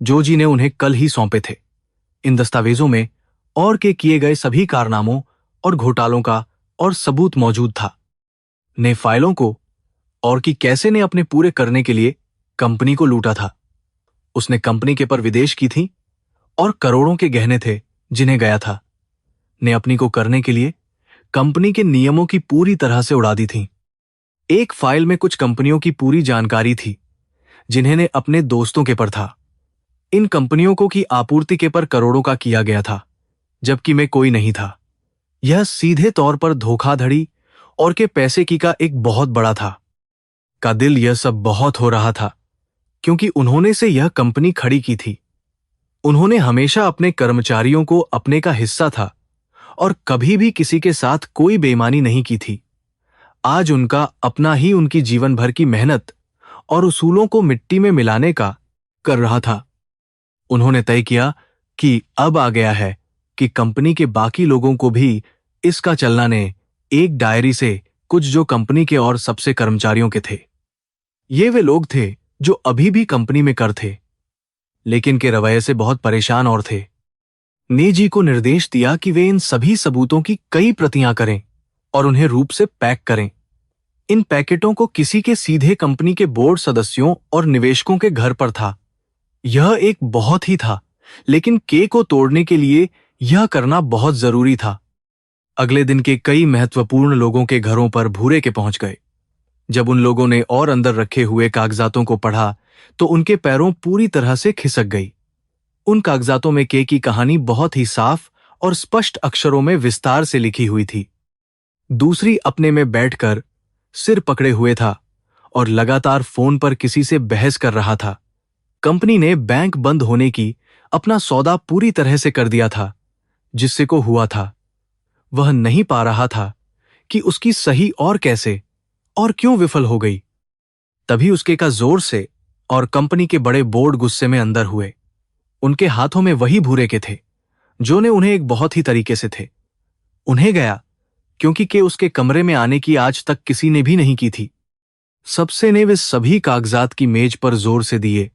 Speaker 1: जो जी ने उन्हें कल ही सौंपे थे। इन दस्तावेजों में और के किए गए सभी कारनामों और घोटालों का और सबूत मौजूद था। ने फाइलों को और कि कैसे ने अपने पूरे करने के लिए कंपनी को लूटा था। उसने कंपनी के पर विदेश की थी और करोड़ों के गहने थे जिन्हें गया था। ने अपनी को करने के लिए कंपनी के नियमों की पूरी तरह से उड़ा दी थी। एक फाइल में कुछ कंपनियों की पूरी जानकारी थी जिन्हें ने अपने दोस्तों के पर था। इन कंपनियों को की आपूर्ति के पर करोड़ों का किया गया था, जबकि मैं कोई नहीं था। यह सीधे तौर पर धोखाधड़ी और के पैसे की का एक बहुत बड़ा था। का दिल यह सब बहुत हो रहा था क्योंकि उन्होंने से यह कंपनी खड़ी की थी। उन्होंने हमेशा अपने कर्मचारियों को अपने का हिस्सा था और कभी भी किसी के साथ कोई बेईमानी नहीं की थी। आज उनका अपना ही उनकी जीवन भर की मेहनत और उसूलों को मिट्टी में मिलाने का कर रहा था। उन्होंने तय किया कि अब आ गया है कि कंपनी के बाकी लोगों को भी इसका चलना ने एक डायरी से कुछ जो कंपनी के और सबसे कर्मचारियों के थे। ये वे लोग थे जो अभी भी कंपनी में कर थे, लेकिन के रवैये से बहुत परेशान और थे। ने जी को निर्देश दिया कि वे इन सभी सबूतों की कई प्रतियां करें और उन्हें रूप से पैक करें। इन पैकेटों को किसी के सीधे कंपनी के बोर्ड सदस्यों और निवेशकों के घर पर था। यह एक बहुत ही था, लेकिन के को तोड़ने के लिए यह करना बहुत जरूरी था। अगले दिन के कई महत्वपूर्ण लोगों के घरों पर भूरे के पहुंच गए। जब उन लोगों ने और अंदर रखे हुए कागजातों को पढ़ा तो उनके पैरों पूरी तरह से खिसक गई। उन कागजातों में के की कहानी बहुत ही साफ और स्पष्ट अक्षरों में विस्तार से लिखी हुई थी। दूसरी अपने में बैठकर सिर पकड़े हुए था और लगातार फोन पर किसी से बहस कर रहा था। कंपनी ने बैंक बंद होने की अपना सौदा पूरी तरह से कर दिया था, जिससे को हुआ था। वह नहीं पा रहा था कि उसकी सही और कैसे और क्यों विफल हो गई। तभी उसके का जोर से और कंपनी के बड़े बोर्ड गुस्से में अंदर हुए। उनके हाथों में वही भूरे के थे जो ने उन्हें एक बहुत ही तरीके से थे। उन्हें गया क्योंकि के उसके कमरे में आने की आज तक किसी ने भी नहीं की थी। सबसे ने वे सभी कागजात की मेज पर जोर से दिए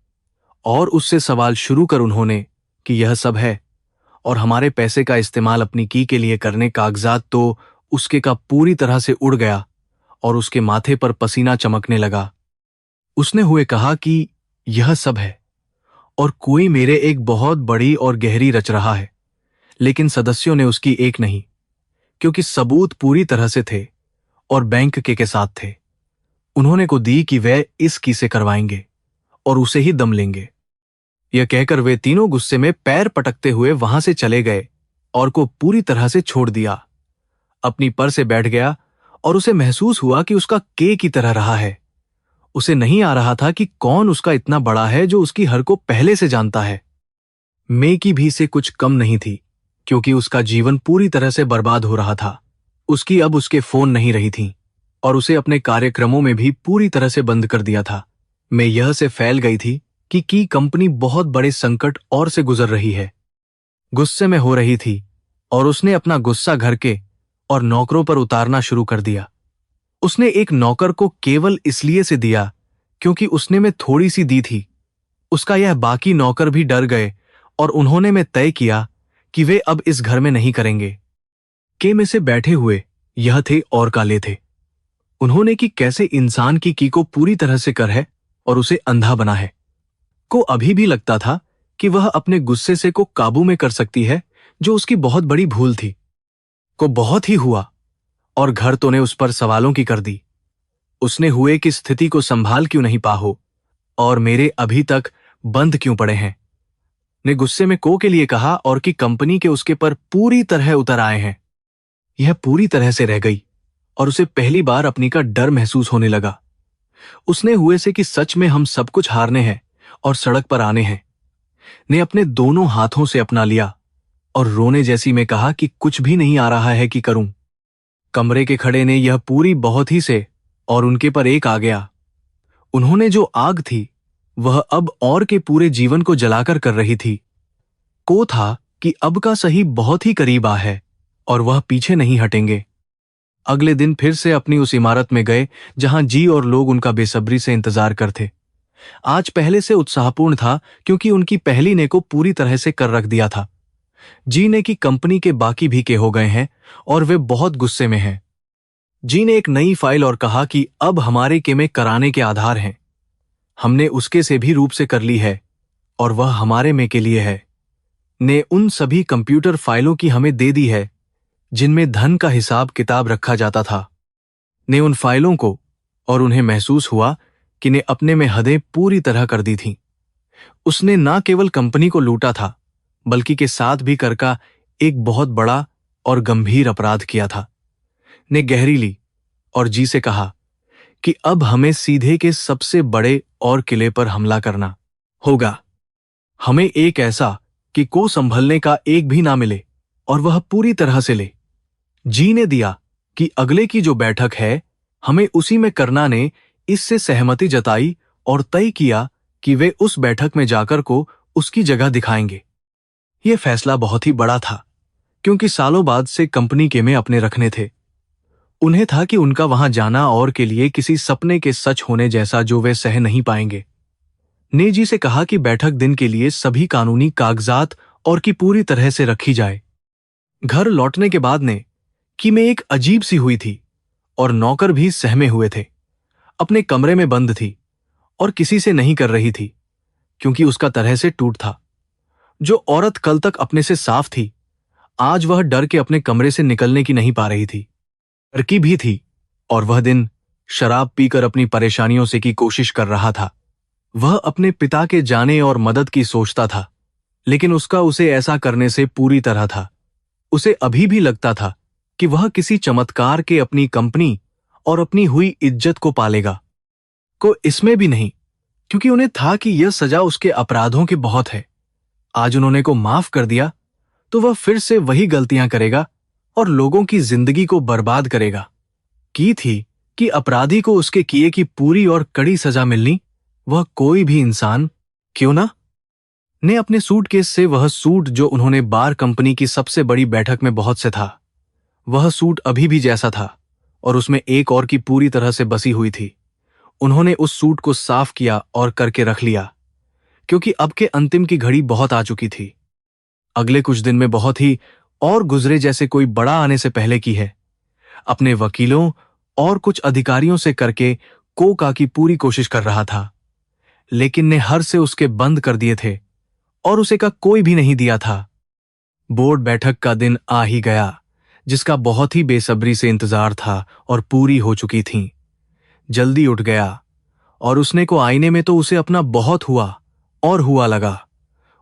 Speaker 1: और उससे सवाल शुरू कर उन्होंने कि यह सब है और हमारे पैसे का इस्तेमाल अपनी की के लिए करने कागजात तो उसके का पूरी तरह से उड़ गया और उसके माथे पर पसीना चमकने लगा। उसने हुए कहा कि यह सब है और कोई मेरे एक बहुत बड़ी और गहरी रच रहा है, लेकिन सदस्यों ने उसकी एक नहीं, क्योंकि सबूत पूरी तरह से थे और बैंक के साथ थे। उन्होंने को दी कि वे इस की से करवाएंगे और उसे ही दम लेंगे। यह कहकर वे तीनों गुस्से में पैर पटकते हुए वहां से चले गए और को पूरी तरह से छोड़ दिया। अपनी पर से बैठ गया और उसे महसूस हुआ कि उसका के की तरह रहा है। उसे नहीं आ रहा था कि कौन उसका इतना बड़ा है जो उसकी हर को पहले से जानता है। मे की भी से कुछ कम नहीं थी, क्योंकि उसका जीवन पूरी तरह से बर्बाद हो रहा था। उसकी अब उसके फोन नहीं रही थी और उसे अपने कार्यक्रमों में भी पूरी तरह से बंद कर दिया था। मैं यह से फैल गई थी कि कंपनी बहुत बड़े संकट और से गुजर रही है। गुस्से में हो रही थी और उसने अपना गुस्सा घर के और नौकरों पर उतारना शुरू कर दिया। उसने एक नौकर को केवल इसलिए से दिया क्योंकि उसने में थोड़ी सी दी थी। उसका यह बाकी नौकर भी डर गए और उन्होंने में तय किया कि वे अब इस घर में नहीं करेंगे। के में से बैठे हुए यह थे और काले थे। उन्होंने कि कैसे इंसान की को पूरी तरह से कर है और उसे अंधा बना है। को अभी भी लगता था कि वह अपने गुस्से से को काबू में कर सकती है, जो उसकी बहुत बड़ी भूल थी। को बहुत ही हुआ और घर तो ने उस पर सवालों की कर दी। उसने हुए कि स्थिति को संभाल क्यों नहीं पाहो और मेरे अभी तक बंद क्यों पड़े हैं। ने गुस्से में को के लिए कहा और कि कंपनी के उसके पर पूरी तरह उतर आए हैं। यह पूरी तरह से रह गई और उसे पहली बार अपनी का डर महसूस होने लगा। उसने हुए से कि सच में हम सब कुछ हारने हैं और सड़क पर आने हैं। ने अपने दोनों हाथों से अपना लिया और रोने जैसी में कहा कि कुछ भी नहीं आ रहा है कि करूं। कमरे के खड़े ने यह पूरी बहुत ही से और उनके पर एक आ गया। उन्होंने जो आग थी वह अब और के पूरे जीवन को जलाकर कर रही थी। को था कि अब का सही बहुत ही करीब आ है और वह पीछे नहीं हटेंगे। अगले दिन फिर से अपनी उस इमारत में गए जहां जी और लोग उनका बेसब्री से इंतजार करते। आज पहले से उत्साहपूर्ण था क्योंकि उनकी पहली ने को पूरी तरह से कर रख दिया था। जी ने की कंपनी के बाकी भी के हो गए हैं और वे बहुत गुस्से में हैं। जी ने एक नई फाइल और कहा कि अब हमारे के में कराने के आधार हैं। हमने उसके से भी रूप से कर ली है और वह हमारे में के लिए है। ने उन सभी कंप्यूटर फाइलों की हमें दे दी है जिनमें धन का हिसाब किताब रखा जाता था। ने उन फाइलों को और उन्हें महसूस हुआ कि ने अपने में हदें पूरी तरह कर दी थीं। उसने ना केवल कंपनी को लूटा था बल्कि के साथ भी कर का एक बहुत बड़ा और गंभीर अपराध किया था। ने गहरी ली और जी से कहा कि अब हमें सीधे के सबसे बड़े और किले पर हमला करना होगा। हमें एक ऐसा कि को संभलने का एक भी ना मिले और वह पूरी तरह से ले। जी ने दिया कि अगले की जो बैठक है हमें उसी में करना ने इससे सहमति जताई और तय किया कि वे उस बैठक में जाकर को उसकी जगह दिखाएंगे। यह फैसला बहुत ही बड़ा था क्योंकि सालों बाद से कंपनी के में अपने रखने थे। उन्हें था कि उनका वहां जाना और के लिए किसी सपने के सच होने जैसा जो वे सह नहीं पाएंगे। ने जी से कहा कि बैठक दिन के लिए सभी कानूनी कागजात और की पूरी तरह से रखी जाए। घर लौटने के बाद ने कि मैं एक अजीब सी हुई थी और नौकर भी सहमे हुए थे। अपने कमरे में बंद थी और किसी से नहीं कर रही थी क्योंकि उसका तरह से टूट था। जो औरत कल तक अपने से साफ थी आज वह डर के अपने कमरे से निकलने की नहीं पा रही थी। डर की भी थी और वह दिन शराब पीकर अपनी परेशानियों से की कोशिश कर रहा था। वह अपने पिता के जाने और मदद की सोचता था लेकिन उसका उसे ऐसा करने से पूरी तरह था। उसे अभी भी लगता था कि वह किसी चमत्कार के अपनी कंपनी और अपनी हुई इज्जत को पालेगा। को इसमें भी नहीं क्योंकि उन्हें था कि यह सजा उसके अपराधों के बहुत है। आज उन्होंने को माफ कर दिया तो वह फिर से वही गलतियां करेगा और लोगों की जिंदगी को बर्बाद करेगा। की थी कि अपराधी को उसके किए की पूरी और कड़ी सजा मिलनी, वह कोई भी इंसान क्यों ना। ने अपने सूटकेस से वह सूट जो उन्होंने बार कंपनी की सबसे बड़ी बैठक में बहुत से था, वह सूट अभी भी जैसा था और उसमें एक और की पूरी तरह से बसी हुई थी। उन्होंने उस सूट को साफ किया और करके रख लिया क्योंकि अब के अंतिम की घड़ी बहुत आ चुकी थी। अगले कुछ दिन में बहुत ही और गुजरे जैसे कोई बड़ा आने से पहले की है। अपने वकीलों और कुछ अधिकारियों से करके कोका की पूरी कोशिश कर रहा था लेकिन ने हर से उसके बंद कर दिए थे और उसे का कोई भी नहीं दिया था। बोर्ड बैठक का दिन आ ही गया जिसका बहुत ही बेसब्री से इंतजार था और पूरी हो चुकी थी। जल्दी उठ गया और उसने को आईने में तो उसे अपना बहुत हुआ और हुआ लगा।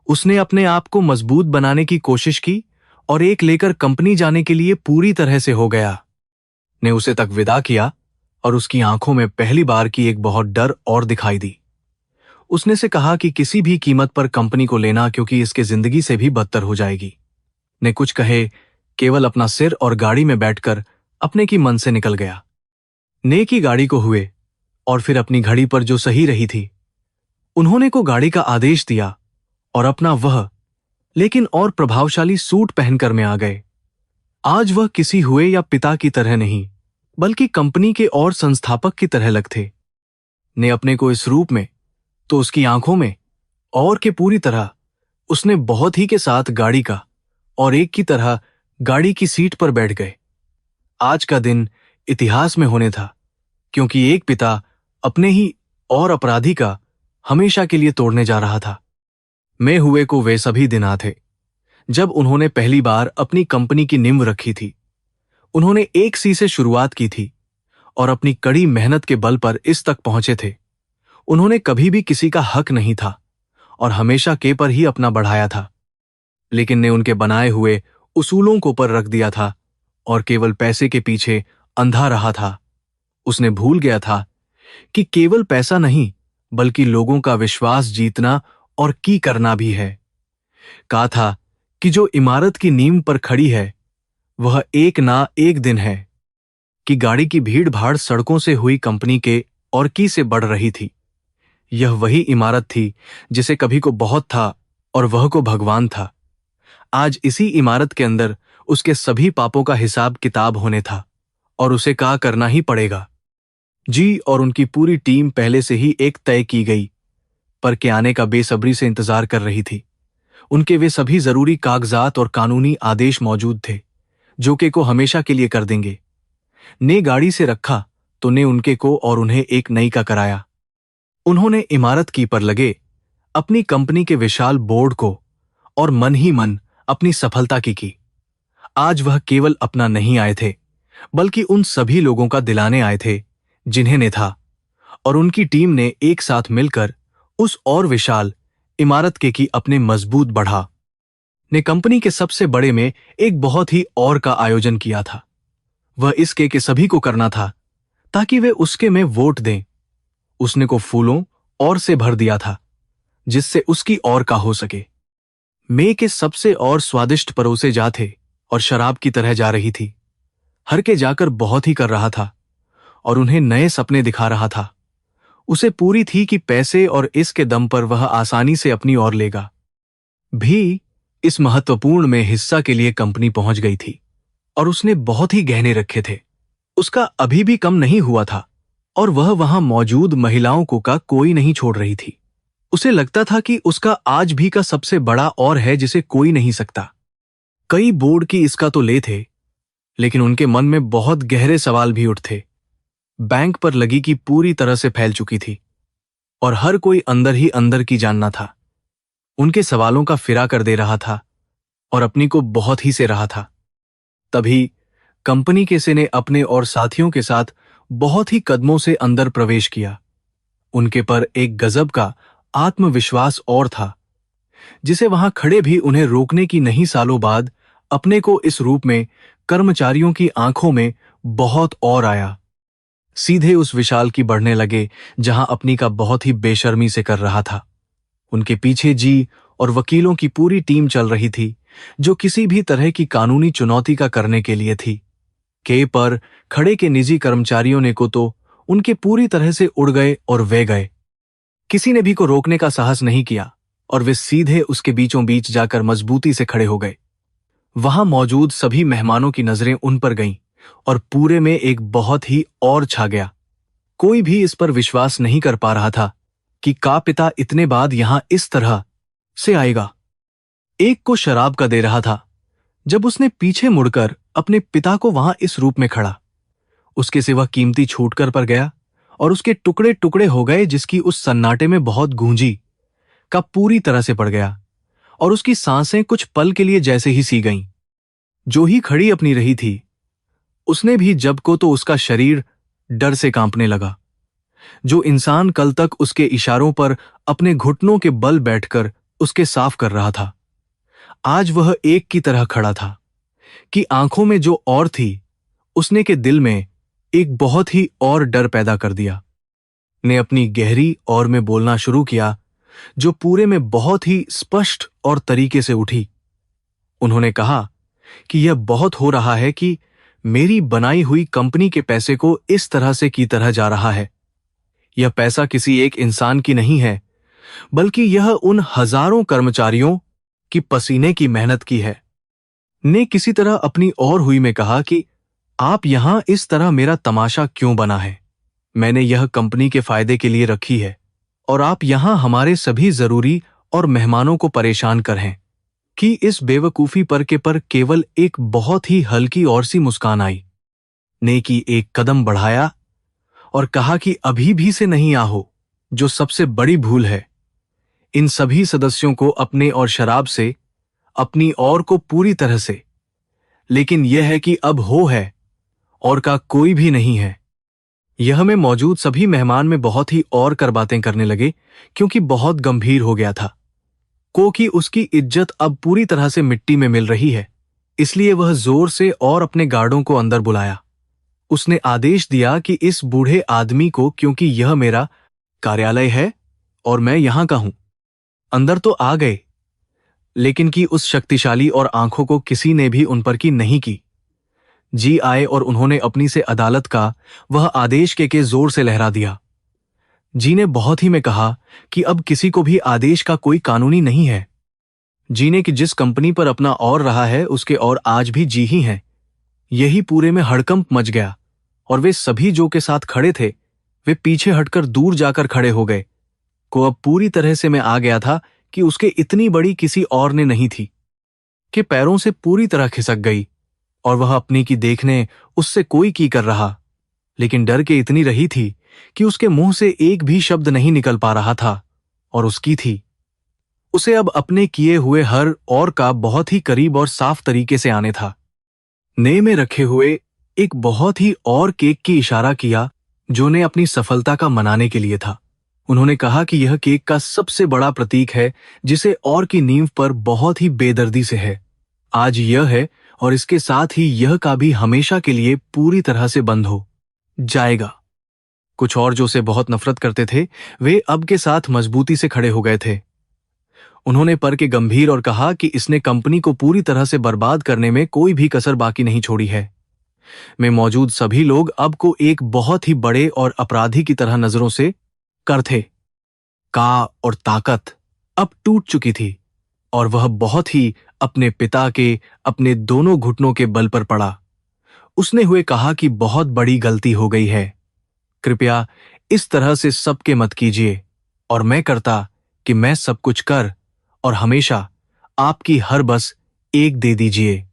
Speaker 1: उसने अपने आप को मजबूत बनाने की कोशिश की और एक लेकर कंपनी जाने के लिए पूरी तरह से हो गया। ने उसे तक विदा किया और उसकी आंखों में पहली बार की एक बहुत डर और दिखाई दी। उसने से कहा कि किसी भी कीमत पर कंपनी को लेना क्योंकि इसके जिंदगी से भी बदतर हो जाएगी। ने कुछ कहे केवल अपना सिर और गाड़ी में बैठकर अपने की मन से निकल गया। ने की गाड़ी को हुए और फिर अपनी घड़ी पर जो सही रही थी उन्होंने को गाड़ी का आदेश दिया और अपना वह लेकिन और प्रभावशाली सूट पहनकर में आ गए। आज वह किसी हुए या पिता की तरह नहीं बल्कि कंपनी के और संस्थापक की तरह लगते। ने अपने को इस रूप में तो उसकी आंखों में और के पूरी तरह उसने बहुत ही के साथ गाड़ी का और एक की तरह गाड़ी की सीट पर बैठ गए। आज का दिन इतिहास में होने था क्योंकि एक पिता अपने ही और अपराधी का हमेशा के लिए तोड़ने जा रहा था। मैं हुए को वे सभी दिन आते जब उन्होंने पहली बार अपनी कंपनी की नींव रखी थी। उन्होंने एक सी से शुरुआत की थी और अपनी कड़ी मेहनत के बल पर इस तक पहुंचे थे। उन्होंने कभी भी किसी का हक नहीं था और हमेशा के पर ही अपना बढ़ाया था लेकिन ने उनके बनाए हुए उसूलों को पर रख दिया था और केवल पैसे के पीछे अंधा रहा था। उसने भूल गया था कि केवल पैसा नहीं बल्कि लोगों का विश्वास जीतना और की करना भी है। कहा था कि जो इमारत की नींव पर खड़ी है वह एक ना एक दिन है कि गाड़ी की भीड़ भाड़ सड़कों से हुई कंपनी के और की से बढ़ रही थी। यह वही इमारत थी जिसे कभी को बहुत था और वह को भगवान था। आज इसी इमारत के अंदर उसके सभी पापों का हिसाब किताब होने था और उसे क्या करना ही पड़ेगा। जी और उनकी पूरी टीम पहले से ही एक तय की गई पर के आने का बेसब्री से इंतजार कर रही थी। उनके वे सभी जरूरी कागजात और कानूनी आदेश मौजूद थे जो के को हमेशा के लिए कर देंगे। ने गाड़ी से रखा तो ने उनके को और उन्हें एक नई का कराया। उन्होंने इमारत की पर लगे अपनी कंपनी के विशाल बोर्ड को और मन ही मन अपनी सफलता की। आज वह केवल अपना नहीं आए थे बल्कि उन सभी लोगों का दिलाने आए थे जिन्हें ने था, और उनकी टीम ने एक साथ मिलकर उस और विशाल इमारत के की अपने मजबूत बढ़ा ने कंपनी के सबसे बड़े में एक बहुत ही और का आयोजन किया था। वह इसके के सभी को करना था ताकि वे उसके में वोट दें। उसने को फूलों और से भर दिया था जिससे उसकी और का हो सके। मे के सबसे और स्वादिष्ट परोसे जा थे और शराब की तरह जा रही थी। हर के जाकर बहुत ही कर रहा था और उन्हें नए सपने दिखा रहा था। उसे पूरी थी कि पैसे और इसके दम पर वह आसानी से अपनी ओर लेगा। भी इस महत्वपूर्ण में हिस्सा के लिए कंपनी पहुंच गई थी और उसने बहुत ही गहने रखे थे। उसका अभी भी कम नहीं हुआ था और वह वहां मौजूद महिलाओं को का कोई नहीं छोड़ रही थी। उसे लगता था कि उसका आज भी का सबसे बड़ा और है जिसे कोई नहीं सकता। कई बोर्ड की इसका तो ले थे, लेकिन उनके मन में बहुत गहरे सवाल भी उठते। बैंक पर लगी की पूरी तरह से फैल चुकी थी और हर कोई अंदर ही अंदर की जानना था। उनके सवालों का फिरा कर दे रहा था और अपनी को बहुत ही से रहा था। तभी कंपनी के से ने अपने और साथियों के साथ बहुत ही कदमों से अंदर प्रवेश किया। उनके पर एक गजब का आत्मविश्वास और था जिसे वहां खड़े भी उन्हें रोकने की नहीं। सालों बाद अपने को इस रूप में कर्मचारियों की आंखों में बहुत और आया। सीधे उस विशाल की बढ़ने लगे जहां अपनी का बहुत ही बेशर्मी से कर रहा था। उनके पीछे जी और वकीलों की पूरी टीम चल रही थी जो किसी भी तरह की कानूनी चुनौती का करने के लिए थी। के पर खड़े के निजी कर्मचारियों ने को तो उनके पूरी तरह से उड़ गए और वे गए। किसी ने भी को रोकने का साहस नहीं किया और वे सीधे उसके बीचों बीच जाकर मजबूती से खड़े हो गए। वहां मौजूद सभी मेहमानों की नजरें उन पर गईं और पूरे में एक बहुत ही और छा गया। कोई भी इस पर विश्वास नहीं कर पा रहा था कि का पिता इतने बाद यहां इस तरह से आएगा। एक को शराब का दे रहा था जब उसने पीछे मुड़कर अपने पिता को वहां इस रूप में खड़ा। उसके सिवा कीमती छूटकर पर गया और उसके टुकड़े टुकड़े हो गए जिसकी उस सन्नाटे में बहुत गूंजी का पूरी तरह से पड़ गया और उसकी सांसें कुछ पल के लिए जैसे ही सी गईं। जो ही खड़ी अपनी रही थी उसने भी जब को तो उसका शरीर डर से कांपने लगा। जो इंसान कल तक उसके इशारों पर अपने घुटनों के बल बैठकर उसके साफ कर रहा था, आज वह एक की तरह खड़ा था कि आंखों में जो और थी उसने के दिल में एक बहुत ही और डर पैदा कर दिया। ने अपनी गहरी और में बोलना शुरू किया जो पूरे में बहुत ही स्पष्ट और तरीके से उठी। उन्होंने कहा कि यह बहुत हो रहा है कि मेरी बनाई हुई कंपनी के पैसे को इस तरह से की तरह जा रहा है। यह पैसा किसी एक इंसान की नहीं है बल्कि यह उन हजारों कर्मचारियों की पसीने की मेहनत की है। ने किसी तरह अपनी और हुई में कहा कि आप यहां इस तरह मेरा तमाशा क्यों बना है? मैंने यह कंपनी के फायदे के लिए रखी है और आप यहां हमारे सभी जरूरी और मेहमानों को परेशान कर हैं। कि इस बेवकूफी पर के पर केवल एक बहुत ही हल्की और सी मुस्कान आई। ने की एक कदम बढ़ाया और कहा कि अभी भी से नहीं आहो, जो सबसे बड़ी भूल है। इन सभी सदस्यों को अपने और शराब से अपनी और को पूरी तरह से, लेकिन यह है कि अब हो है और का कोई भी नहीं है। यह में मौजूद सभी मेहमान में बहुत ही और कर बातें करने लगे क्योंकि बहुत गंभीर हो गया था को कि उसकी इज्जत अब पूरी तरह से मिट्टी में मिल रही है। इसलिए वह जोर से और अपने गार्डों को अंदर बुलाया। उसने आदेश दिया कि इस बूढ़े आदमी को, क्योंकि यह मेरा कार्यालय है और मैं यहां का हूं, अंदर तो आ गए, लेकिन कि उस शक्तिशाली और आंखों को किसी ने भी उन पर की नहीं की। जी आए और उन्होंने अपनी से अदालत का वह आदेश के जोर से लहरा दिया। जी ने बहुत ही में कहा कि अब किसी को भी आदेश का कोई कानूनी नहीं है। जी ने कि जिस कंपनी पर अपना और रहा है उसके और आज भी जी ही हैं। यही पूरे में हड़कंप मच गया और वे सभी जो के साथ खड़े थे वे पीछे हटकर दूर जाकर खड़े हो गए को अब पूरी तरह से मैं आ गया था कि उसके इतनी बड़ी किसी और ने नहीं थी, कि पैरों से पूरी तरह खिसक गई और वह अपनी की देखने उससे कोई की कर रहा, लेकिन डर के इतनी रही थी कि उसके मुंह से एक भी शब्द नहीं निकल पा रहा था। और उसकी थी, उसे अब अपने किए हुए हर और का बहुत ही करीब और साफ तरीके से आने था। ने में रखे हुए एक बहुत ही और केक की इशारा किया जो ने अपनी सफलता का मनाने के लिए था। उन्होंने कहा कि यह केक का सबसे बड़ा प्रतीक है जिसे और की नींव पर बहुत ही बेदर्दी से है। आज यह है और इसके साथ ही यह का भी हमेशा के लिए पूरी तरह से बंद हो जाएगा। कुछ और जो उसे बहुत नफरत करते थे वे अब के साथ मजबूती से खड़े हो गए थे। उन्होंने पर के गंभीर और कहा कि इसने कंपनी को पूरी तरह से बर्बाद करने में कोई भी कसर बाकी नहीं छोड़ी है। में मौजूद सभी लोग अब को एक बहुत ही बड़े और अपराधी की तरह नजरों से कर थे। का और ताकत अब टूट चुकी थी और वह बहुत ही अपने पिता के अपने दोनों घुटनों के बल पर पड़ा। उसने हुए कहा कि बहुत बड़ी गलती हो गई है, कृपया इस तरह से सबके मत कीजिए और मैं करता कि मैं सब कुछ कर और हमेशा आपकी हर बस एक दे दीजिए।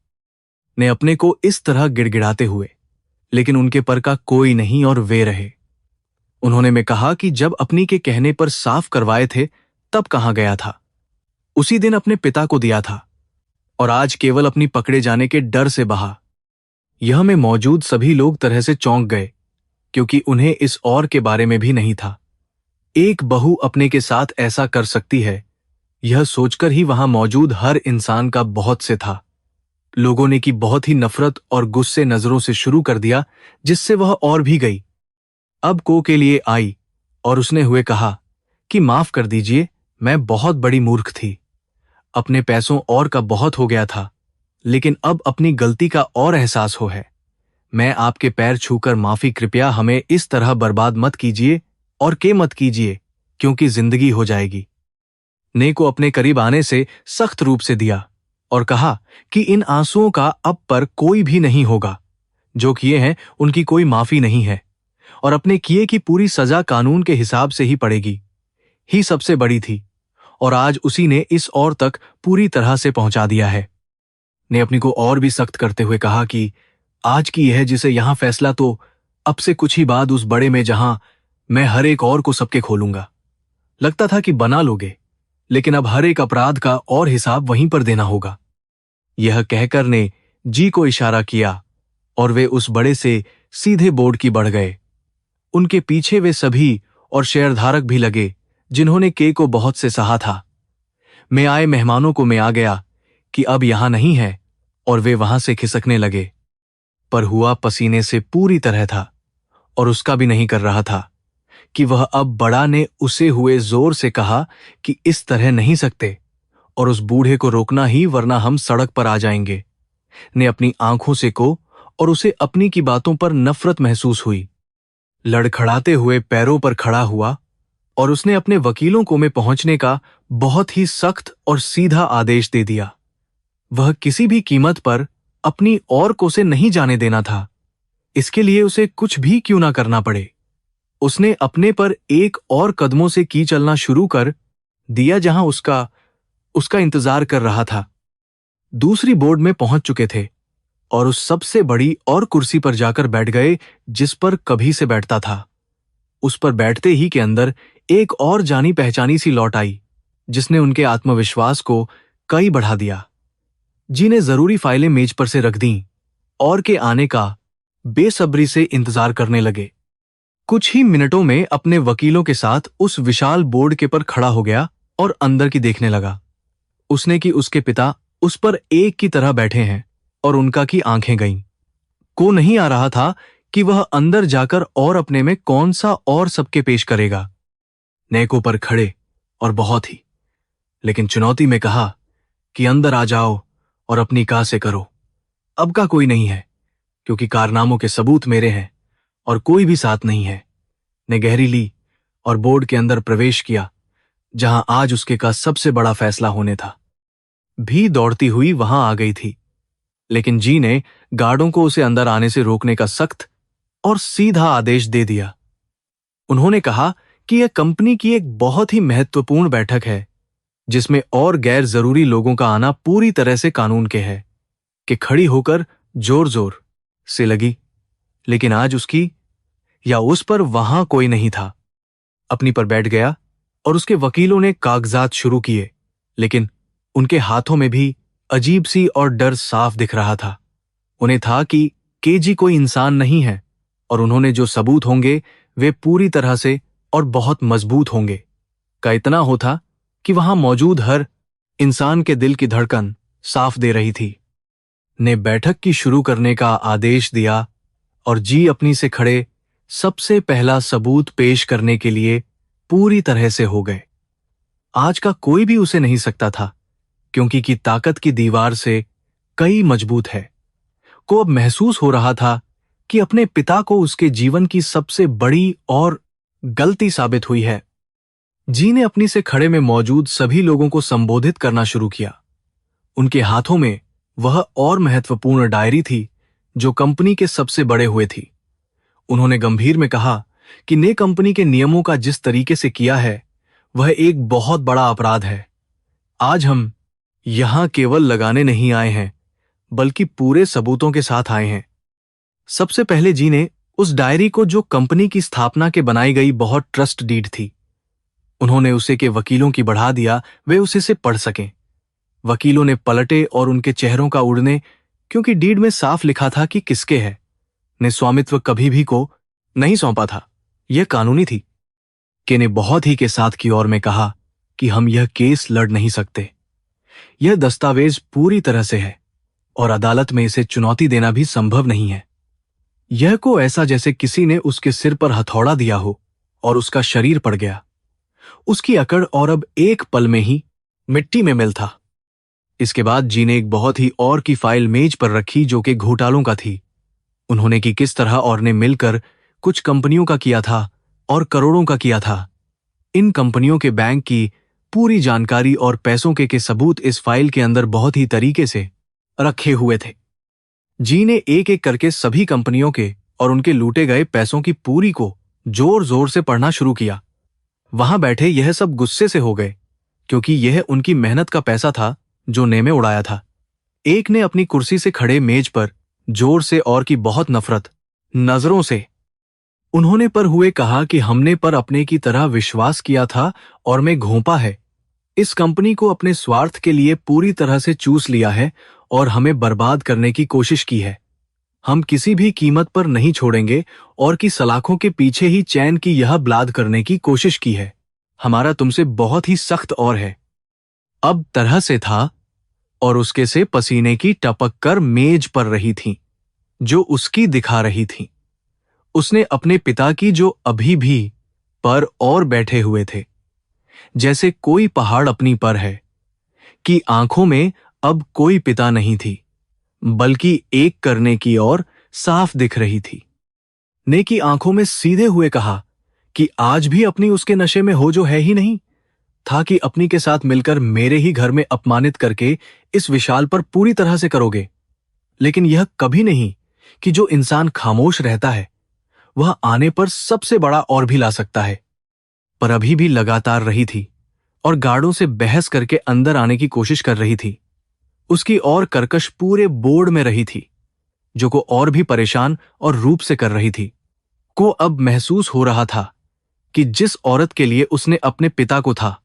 Speaker 1: ने अपने को इस तरह गिड़गिड़ाते हुए, लेकिन उनके पर का कोई नहीं और वे रहे। उन्होंने में कहा कि जब अपनी के कहने पर साफ करवाए थे तब कहां गया था। उसी दिन अपने पिता को दिया था और आज केवल अपनी पकड़े जाने के डर से बहा। यह में मौजूद सभी लोग तरह से चौंक गए क्योंकि उन्हें इस और के बारे में भी नहीं था। एक बहू अपने के साथ ऐसा कर सकती है, यह सोचकर ही वहां मौजूद हर इंसान का बहुत से था। लोगों ने की बहुत ही नफरत और गुस्से नजरों से शुरू कर दिया, जिससे वह और भी गई। अब को के लिए आई और उसने हुए कहा कि माफ कर दीजिए, मैं बहुत बड़ी मूर्ख थी। अपने पैसों और का बहुत हो गया था, लेकिन अब अपनी गलती का और एहसास हो है। मैं आपके पैर छूकर माफी, कृपया हमें इस तरह बर्बाद मत कीजिए और के मत कीजिए क्योंकि जिंदगी हो जाएगी। ने को अपने करीब आने से सख्त रूप से दिया और कहा कि इन आंसुओं का अब पर कोई भी नहीं होगा। जो किए हैं उनकी कोई माफी नहीं है और अपने किए की पूरी सजा कानून के हिसाब से ही पड़ेगी। ही सबसे बड़ी थी और आज उसी ने इस और तक पूरी तरह से पहुंचा दिया है। ने अपनी को और भी सख्त करते हुए कहा कि आज की यह जिसे यहां फैसला तो अब से कुछ ही बाद उस बड़े में जहां मैं हर एक और को सबके खोलूंगा। लगता था कि बना लोगे, लेकिन अब हर एक अपराध का और हिसाब वहीं पर देना होगा। यह कहकर ने जी को इशारा किया और वे उस बड़े से सीधे बोर्ड की बढ़ गए। उनके पीछे वे सभी और शेयरधारक भी लगे जिन्होंने के को बहुत से सहा था। मैं आए मेहमानों को मैं आ गया कि अब यहां नहीं है और वे वहां से खिसकने लगे। पर हुआ पसीने से पूरी तरह था और उसका भी नहीं कर रहा था कि वह अब बड़ा ने उसे हुए जोर से कहा कि इस तरह नहीं सकते और उस बूढ़े को रोकना ही, वरना हम सड़क पर आ जाएंगे। ने अपनी आंखों से को और उसे अपनी की बातों पर नफरत महसूस हुई। लड़खड़ाते हुए पैरों पर खड़ा हुआ और उसने अपने वकीलों को में पहुंचने का बहुत ही सख्त और सीधा आदेश दे दिया। वह किसी भी कीमत पर अपनी और को से नहीं जाने देना था, इसके लिए उसे कुछ भी क्यों ना करना पड़े। उसने अपने पर एक और कदमों से की चलना शुरू कर दिया जहां उसका इंतजार कर रहा था। दूसरी बोर्ड में पहुंच चुके थे और उस सबसे बड़ी और कुर्सी पर जाकर बैठ गए जिस पर कभी से बैठता था। उस पर बैठते ही के अंदर एक और जानी पहचानी सी लौट आई जिसने उनके आत्मविश्वास को कई बढ़ा दिया। जी ने जरूरी फाइलें मेज पर से रख दी और के आने का बेसब्री से इंतजार करने लगे। कुछ ही मिनटों में अपने वकीलों के साथ उस विशाल बोर्ड के पर खड़ा हो गया और अंदर की देखने लगा। उसने कि उसके पिता उस पर एक की तरह बैठे हैं और उनका की आंखें गईं। को नहीं आ रहा था कि वह अंदर जाकर और अपने में कौन सा और सबके पेश करेगा। नेको पर खड़े और बहुत ही, लेकिन चुनौती में कहा कि अंदर आ जाओ और अपनी का से करो। अब का कोई नहीं है क्योंकि कारनामों के सबूत मेरे हैं और कोई भी साथ नहीं है। ने गहरी ली और बोर्ड के अंदर प्रवेश किया जहां आज उसके का सबसे बड़ा फैसला होने था। भी दौड़ती हुई वहां आ गई थी, लेकिन जी ने गार्डों को उसे अंदर आने से रोकने का सख्त और सीधा आदेश दे दिया। उन्होंने कहा कि यह कंपनी की एक बहुत ही महत्वपूर्ण बैठक है जिसमें और गैर जरूरी लोगों का आना पूरी तरह से कानून के है, कि खड़ी होकर जोर जोर से लगी। लेकिन आज उसकी या उस पर वहां कोई नहीं था। अपनी पर बैठ गया और उसके वकीलों ने कागजात शुरू किए, लेकिन उनके हाथों में भी अजीब सी और डर साफ दिख रहा था। उन्हें था कि केजी कोई इंसान नहीं है और उन्होंने जो सबूत होंगे वे पूरी तरह से और बहुत मजबूत होंगे। का इतना होता कि वहां मौजूद हर इंसान के दिल की धड़कन साफ दे रही थी। ने बैठक की शुरू करने का आदेश दिया और जी अपनी से खड़े सबसे पहला सबूत पेश करने के लिए पूरी तरह से हो गए। आज का कोई भी उसे नहीं सकता था, क्योंकि की ताकत की दीवार से कई मजबूत है। को अब महसूस हो रहा था कि अपने पिता को उसके जीवन की सबसे बड़ी और गलती साबित हुई है। जी ने अपनी से खड़े में मौजूद सभी लोगों को संबोधित करना शुरू किया। उनके हाथों में वह और महत्वपूर्ण डायरी थी जो कंपनी के सबसे बड़े हुए थी। उन्होंने गंभीर में कहा कि ने कंपनी के नियमों का जिस तरीके से किया है वह एक बहुत बड़ा अपराध है। आज हम यहां केवल लगाने नहीं आए हैं, बल्कि पूरे सबूतों के साथ आए हैं। सबसे पहले जी ने उस डायरी को, जो कंपनी की स्थापना के बनाई गई बहुत ट्रस्ट डीड थी, उन्होंने उसे के वकीलों की बढ़ा दिया वे उसे से पढ़ सकें। वकीलों ने पलटे और उनके चेहरों का उड़ने, क्योंकि डीड में साफ लिखा था कि किसके है। ने स्वामित्व कभी भी को नहीं सौंपा था, यह कानूनी थी। के ने बहुत ही के साथ की ओर में कहा कि हम यह केस लड़ नहीं सकते। यह दस्तावेज पूरी तरह से है और अदालत में इसे चुनौती देना भी संभव नहीं है। यह को ऐसा जैसे किसी ने उसके सिर पर हथौड़ा दिया हो और उसका शरीर पड़ गया। उसकी अकड़ और अब एक पल में ही मिट्टी में मिल था। इसके बाद जी ने एक बहुत ही और की फाइल मेज पर रखी जो कि घोटालों का थी। उन्होंने कि किस तरह और ने मिलकर कुछ कंपनियों का किया था और करोड़ों का किया था। इन कंपनियों के बैंक की पूरी जानकारी और पैसों के सबूत इस फाइल के अंदर बहुत ही तरीके से रखे हुए थे। जी ने एक एक करके सभी कंपनियों के और उनके लूटे गए पैसों की पूरी को जोर जोर से पढ़ना शुरू किया। वहां बैठे यह सब गुस्से से हो गए, क्योंकि यह उनकी मेहनत का पैसा था जो ने में उड़ाया था। एक ने अपनी कुर्सी से खड़े मेज पर जोर से और की बहुत नफरत नजरों से उन्होंने पर हुए कहा कि हमने पर अपने की तरह विश्वास किया था और मैं घोंपा है। इस कंपनी को अपने स्वार्थ के लिए पूरी तरह से चूस लिया है और हमें बर्बाद करने की कोशिश की है। हम किसी भी कीमत पर नहीं छोड़ेंगे और की सलाखों के पीछे ही चैन की यह ब्लाद करने की कोशिश की है। हमारा तुमसे बहुत ही सख्त और है। अब तरह से था और उसके से पसीने की टपक कर मेज पर रही थी जो उसकी दिखा रही थी। उसने अपने पिता की जो अभी भी पर और बैठे हुए थे, जैसे कोई पहाड़ अपनी पर है, कि आंखों में अब कोई पिता नहीं थी, बल्कि एक करने की ओर साफ दिख रही थी। ने की आंखों में सीधे हुए कहा कि आज भी अपनी उसके नशे में हो जो है ही नहीं, था कि अपनी के साथ मिलकर मेरे ही घर में अपमानित करके इस विशाल पर पूरी तरह से करोगे। लेकिन यह कभी नहीं कि जो इंसान खामोश रहता है वह आने पर सबसे बड़ा और भी ला सकता है। पर अभी भी लगातार रही थी और गार्डों से बहस करके अंदर आने की कोशिश कर रही थी। उसकी और कर्कश पूरे बोर्ड में रही थी, जो को और भी परेशान और रूप से कर रही थी। को अब महसूस हो रहा था कि जिस औरत के लिए उसने अपने पिता को था,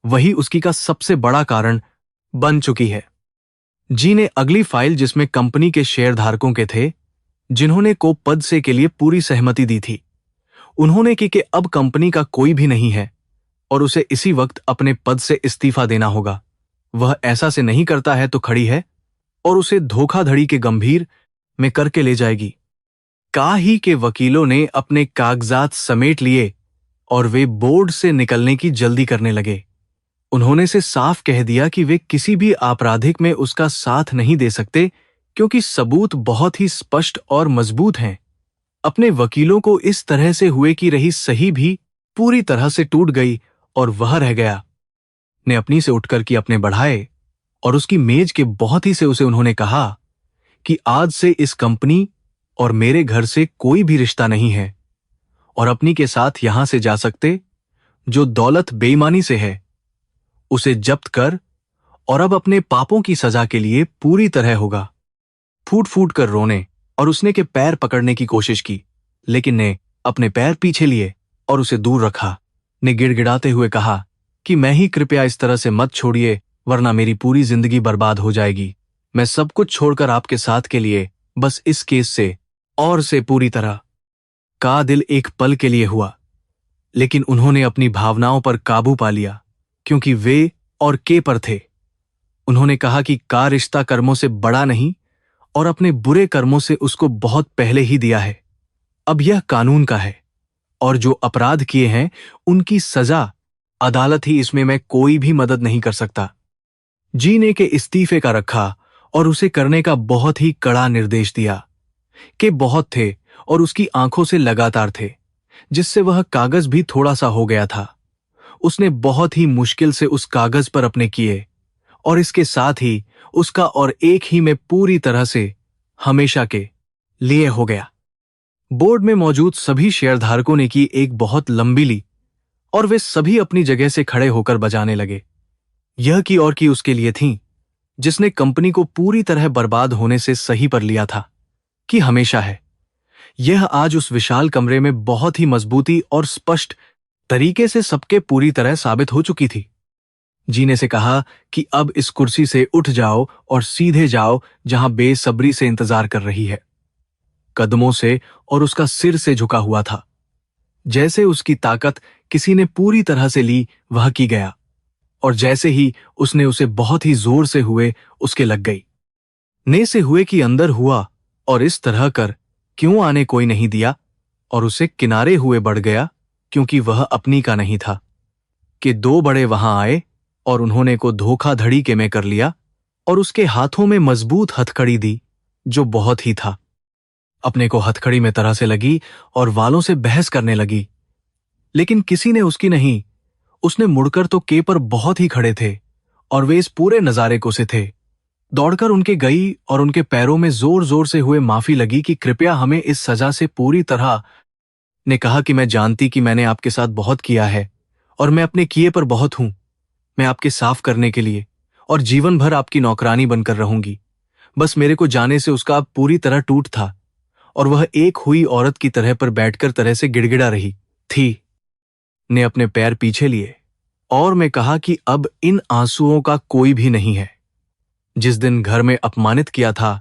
Speaker 1: वही उसकी का सबसे बड़ा कारण बन चुकी है। जी ने अगली फाइल, जिसमें कंपनी के शेयरधारकों के थे जिन्होंने को पद से के लिए पूरी सहमति दी थी, उन्होंने कि अब कंपनी का कोई भी नहीं है और उसे इसी वक्त अपने पद से इस्तीफा देना होगा। वह ऐसा से नहीं करता है तो खड़ी है और उसे धोखाधड़ी के गंभीर में करके ले जाएगी। का ही के वकीलों ने अपने कागजात समेट लिए और वे बोर्ड से निकलने की जल्दी करने लगे। उन्होंने से साफ कह दिया कि वे किसी भी आपराधिक में उसका साथ नहीं दे सकते, क्योंकि सबूत बहुत ही स्पष्ट और मजबूत हैं। अपने वकीलों को इस तरह से हुए कि रही सही भी पूरी तरह से टूट गई और वह रह गया। ने अपनी से उठकर कि अपने बढ़ाए और उसकी मेज के बहुत ही से उसे उन्होंने कहा कि आज से इस कंपनी और मेरे घर से कोई भी रिश्ता नहीं है और अपनी के साथ यहां से जा सकते। जो दौलत बेईमानी से है उसे जब्त कर और अब अपने पापों की सजा के लिए पूरी तरह होगा। फूट फूट कर रोने और उसने के पैर पकड़ने की कोशिश की, लेकिन ने अपने पैर पीछे लिए और उसे दूर रखा। ने गिड़गिड़ाते हुए कहा कि मैं ही, कृपया इस तरह से मत छोड़िए, वरना मेरी पूरी जिंदगी बर्बाद हो जाएगी। मैं सब कुछ छोड़कर आपके साथ के लिए, बस इस केस से और से पूरी तरह। का दिल एक पल के लिए हुआ, लेकिन उन्होंने अपनी भावनाओं पर काबू पा लिया, क्योंकि वे और के पर थे। उन्होंने कहा कि का रिश्ता कर्मों से बड़ा नहीं और अपने बुरे कर्मों से उसको बहुत पहले ही दिया है। अब यह कानून का है और जो अपराध किए हैं उनकी सजा अदालत ही, इसमें मैं कोई भी मदद नहीं कर सकता। जीने के इस्तीफे का रखा और उसे करने का बहुत ही कड़ा निर्देश दिया। के बहुत थे और उसकी आंखों से लगातार थे, जिससे वह कागज भी थोड़ा सा हो गया था। उसने बहुत ही मुश्किल से उस कागज पर अपने किए और इसके साथ ही उसका और एक ही में पूरी तरह से हमेशा के लिए हो गया। बोर्ड में मौजूद सभी शेयरधारकों ने की एक बहुत लंबी ली और वे सभी अपनी जगह से खड़े होकर बजाने लगे। यह की और की उसके लिए थी, जिसने कंपनी को पूरी तरह बर्बाद होने से सही पर लिया था, कि हमेशा है। यह आज उस विशाल कमरे में बहुत ही मजबूती और स्पष्ट तरीके से सबके पूरी तरह साबित हो चुकी थी। जीने से कहा कि अब इस कुर्सी से उठ जाओ और सीधे जाओ जहां बेसब्री से इंतजार कर रही है। कदमों से और उसका सिर से झुका हुआ था, जैसे उसकी ताकत किसी ने पूरी तरह से ली वह की गया, और जैसे ही उसने उसे बहुत ही जोर से हुए उसके लग गई। ने से हुए कि अंदर हुआ और इस तरह कर क्यों आने कोई नहीं दिया, और उसे किनारे हुए बढ़ गया क्योंकि वह अपनी का नहीं था। कि दो बड़े वहां आए और उन्होंने को धोखाधड़ी के में कर लिया और उसके हाथों में मजबूत हथकड़ी दी, जो बहुत ही था। अपने को हथकड़ी में तरह से लगी और वालों से बहस करने लगी, लेकिन किसी ने उसकी नहीं। उसने मुड़कर तो के पर बहुत ही खड़े थे और वे इस पूरे नजारे को से थे। दौड़कर उनके गई और उनके पैरों में जोर जोर से हुए माफी लगी कि कृपया हमें इस सजा से पूरी तरह। ने कहा कि मैं जानती कि मैंने आपके साथ बहुत किया है और मैं अपने किए पर बहुत हूं। मैं आपके साफ करने के लिए और जीवन भर आपकी नौकरानी बनकर रहूंगी। बस मेरे को जाने से उसका पूरी तरह टूट था और वह एक हुई औरत की तरह पर बैठकर तरह से गिड़गिड़ा रही थी। ने अपने पैर पीछे लिए और मैं कहा कि अब इन आंसुओं का कोई भी नहीं है। जिस दिन घर में अपमानित किया था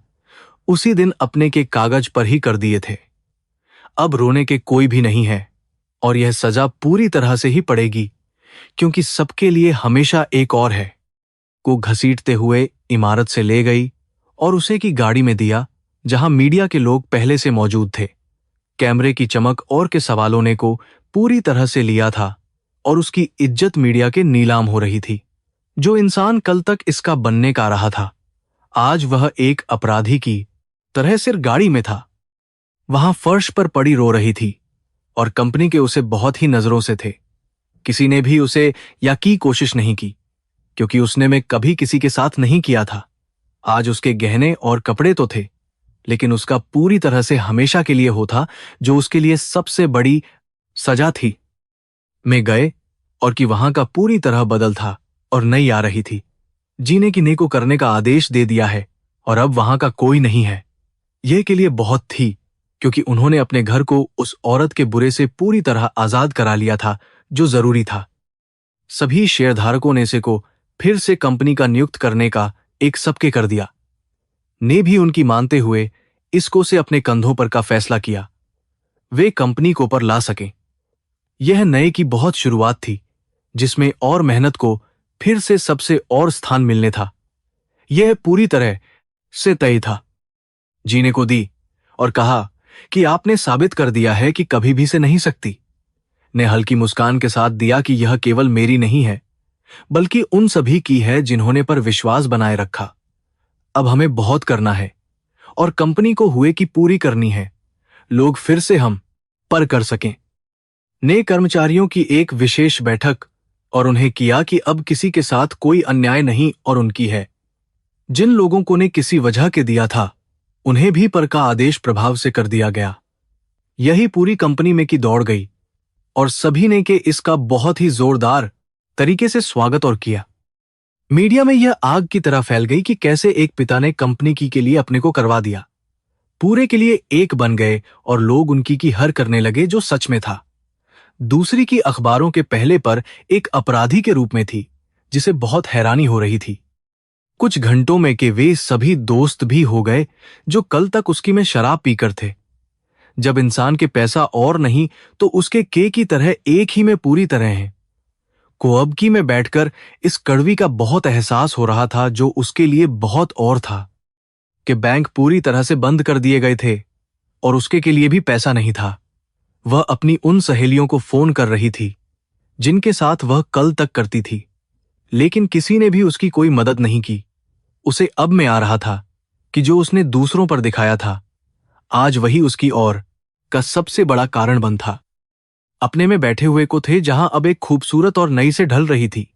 Speaker 1: उसी दिन अपने के कागज पर ही कर दिए थे। अब रोने के कोई भी नहीं है और यह सजा पूरी तरह से ही पड़ेगी, क्योंकि सबके लिए हमेशा एक और है। को घसीटते हुए इमारत से ले गई और उसे की गाड़ी में दिया, जहां मीडिया के लोग पहले से मौजूद थे। कैमरे की चमक और के सवालों ने को पूरी तरह से लिया था और उसकी इज्जत मीडिया के नीलाम हो रही थी। जो इंसान कल तक इसका बनने का रहा था, आज वह एक अपराधी की तरह सिर गाड़ी में था। वहां फर्श पर पड़ी रो रही थी और कंपनी के उसे बहुत ही नजरों से थे। किसी ने भी उसे या की कोशिश नहीं की, क्योंकि उसने में कभी किसी के साथ नहीं किया था। आज उसके गहने और कपड़े तो थे, लेकिन उसका पूरी तरह से हमेशा के लिए होता, जो उसके लिए सबसे बड़ी सजा थी। में गए और कि वहां का पूरी तरह बदल था और नई आ रही थी। जीने की ने को करने का आदेश दे दिया है और अब वहां का कोई नहीं है। यह के लिए बहुत थी, क्योंकि उन्होंने अपने घर को उस औरत के बुरे से पूरी तरह आजाद करा लिया था, जो जरूरी था। सभी शेयरधारकों ने से को फिर से कंपनी का नियुक्त करने का एक सबके कर दिया। ने भी उनकी मानते हुए इसको से अपने कंधों पर का फैसला किया। वे कंपनी को पर ला सकें। यह नए की बहुत शुरुआत थी, जिसमें और मेहनत को फिर से सबसे और स्थान मिलने था। यह पूरी तरह से तय था। जीने को दी और कहा कि आपने साबित कर दिया है कि कभी भी से नहीं सकती। ने हल्की मुस्कान के साथ दिया कि यह केवल मेरी नहीं है, बल्कि उन सभी की है जिन्होंने पर विश्वास बनाए रखा। अब हमें बहुत करना है और कंपनी को हुए की पूरी करनी है, लोग फिर से हम पर कर सकें। ने कर्मचारियों की एक विशेष बैठक और उन्हें किया कि अब किसी के साथ कोई अन्याय नहीं और उनकी है। जिन लोगों को ने किसी वजह के दिया था, उन्हें भी पर का आदेश प्रभाव से कर दिया गया। यही पूरी कंपनी में की दौड़ गई और सभी ने के इसका बहुत ही जोरदार तरीके से स्वागत और किया। मीडिया में यह आग की तरह फैल गई कि कैसे एक पिता ने कंपनी की के लिए अपने को करवा दिया। पूरे के लिए एक बन गए और लोग उनकी की हर करने लगे जो सच में था। दूसरी की अखबारों के पहले पर एक अपराधी के रूप में थी जिसे बहुत हैरानी हो रही थी। कुछ घंटों में के वे सभी दोस्त भी हो गए जो कल तक उसकी में शराब पीकर थे। जब इंसान के पैसा और नहीं तो उसके के की तरह एक ही में पूरी तरह है। कोअबकी में बैठकर इस कड़वी का बहुत एहसास हो रहा था जो उसके लिए बहुत और था कि बैंक पूरी तरह से बंद कर दिए गए थे और उसके के लिए भी पैसा नहीं था। वह अपनी उन सहेलियों को फोन कर रही थी जिनके साथ वह कल तक करती थी, लेकिन किसी ने भी उसकी कोई मदद नहीं की। उसे अब में आ रहा था कि जो उसने दूसरों पर दिखाया था आज वही उसकी और का सबसे बड़ा कारण बन था। अपने में बैठे हुए को थे जहां अब एक खूबसूरत और नई से ढल रही थी।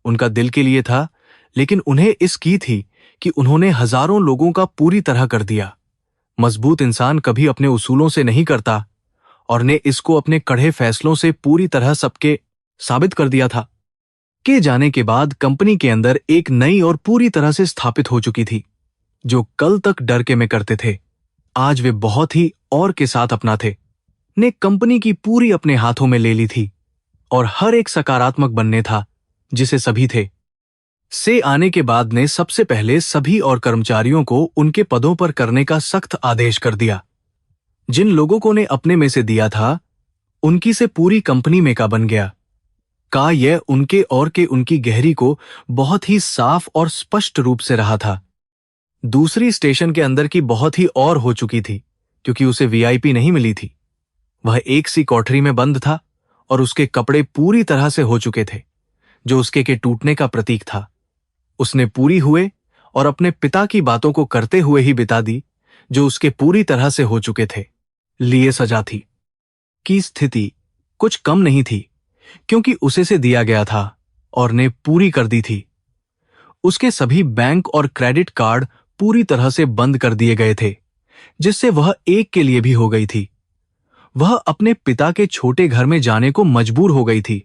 Speaker 1: उनका दिल के लिए था, लेकिन उन्हें इस की थी कि उन्होंने हजारों लोगों का पूरी तरह कर दिया। मजबूत इंसान कभी अपने उसूलों से नहीं करता और ने इसको अपने कड़े फैसलों से पूरी तरह सबके साबित कर दिया था। के जाने के बाद कंपनी के अंदर एक नई और पूरी तरह से स्थापित हो चुकी थी। जो कल तक डर के में करते थे आज वे बहुत ही और के साथ अपना थे। ने कंपनी की पूरी अपने हाथों में ले ली थी और हर एक सकारात्मक बनने था जिसे सभी थे। से आने के बाद ने सबसे पहले सभी और कर्मचारियों को उनके पदों पर करने का सख्त आदेश कर दिया। जिन लोगों को ने अपने में से दिया था उनकी से पूरी कंपनी में का बन गया। का यह उनके और के उनकी गहरी को बहुत ही साफ और स्पष्ट रूप से रहा था। दूसरी स्टेशन के अंदर की बहुत ही और हो चुकी थी क्योंकि उसे वीआईपी नहीं मिली थी। वह एक सी कोठरी में बंद था और उसके कपड़े पूरी तरह से हो चुके थे जो उसके के टूटने का प्रतीक था। उसने पूरी हुए और अपने पिता की बातों को करते हुए ही बिता दी जो उसके पूरी तरह से हो चुके थे लिए सजा थी। की स्थिति कुछ कम नहीं थी क्योंकि उसे से दिया गया था और ने पूरी कर दी थी। उसके सभी बैंक और क्रेडिट कार्ड पूरी तरह से बंद कर दिए गए थे जिससे वह एक के लिए भी हो गई थी। वह अपने पिता के छोटे घर में जाने को मजबूर हो गई थी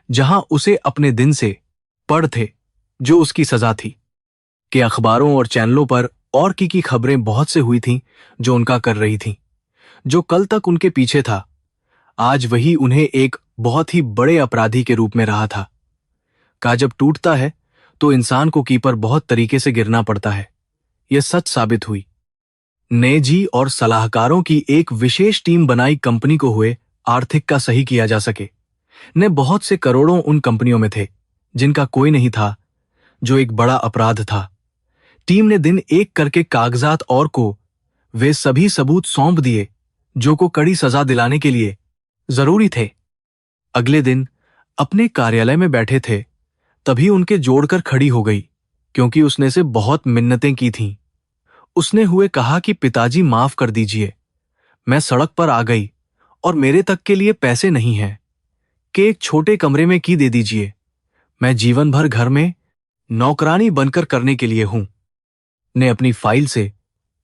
Speaker 1: जहां उसे अपने दिन से पढ़ थे जो उसकी सजा थी। कि अखबारों और चैनलों पर और की खबरें बहुत से हुई थीं जो उनका कर रही थीं। जो कल तक उनके पीछे था आज वही उन्हें एक बहुत ही बड़े अपराधी के रूप में रहा था। का जब टूटता है तो इंसान को कीपर बहुत तरीके से गिरना पड़ता है। यह सच साबित हुई। नेजी और सलाहकारों की एक विशेष टीम बनाई कंपनी को हुए आर्थिक का सही किया जा सके। ने बहुत से करोड़ों उन कंपनियों में थे जिनका कोई नहीं था जो एक बड़ा अपराध था। टीम ने दिन एक करके कागजात और को वे सभी सबूत सौंप दिए जो को कड़ी सजा दिलाने के लिए जरूरी थे। अगले दिन अपने कार्यालय में बैठे थे तभी उनके जोड़कर खड़ी हो गई क्योंकि उसने से बहुत मिन्नतें की थीं। उसने हुए कहा कि पिताजी माफ कर दीजिए, मैं सड़क पर आ गई और मेरे तक के लिए पैसे नहीं हैं कि एक छोटे कमरे में की दे दीजिए। मैं जीवन भर घर में नौकरानी बनकर करने के लिए हूं। ने अपनी फाइल से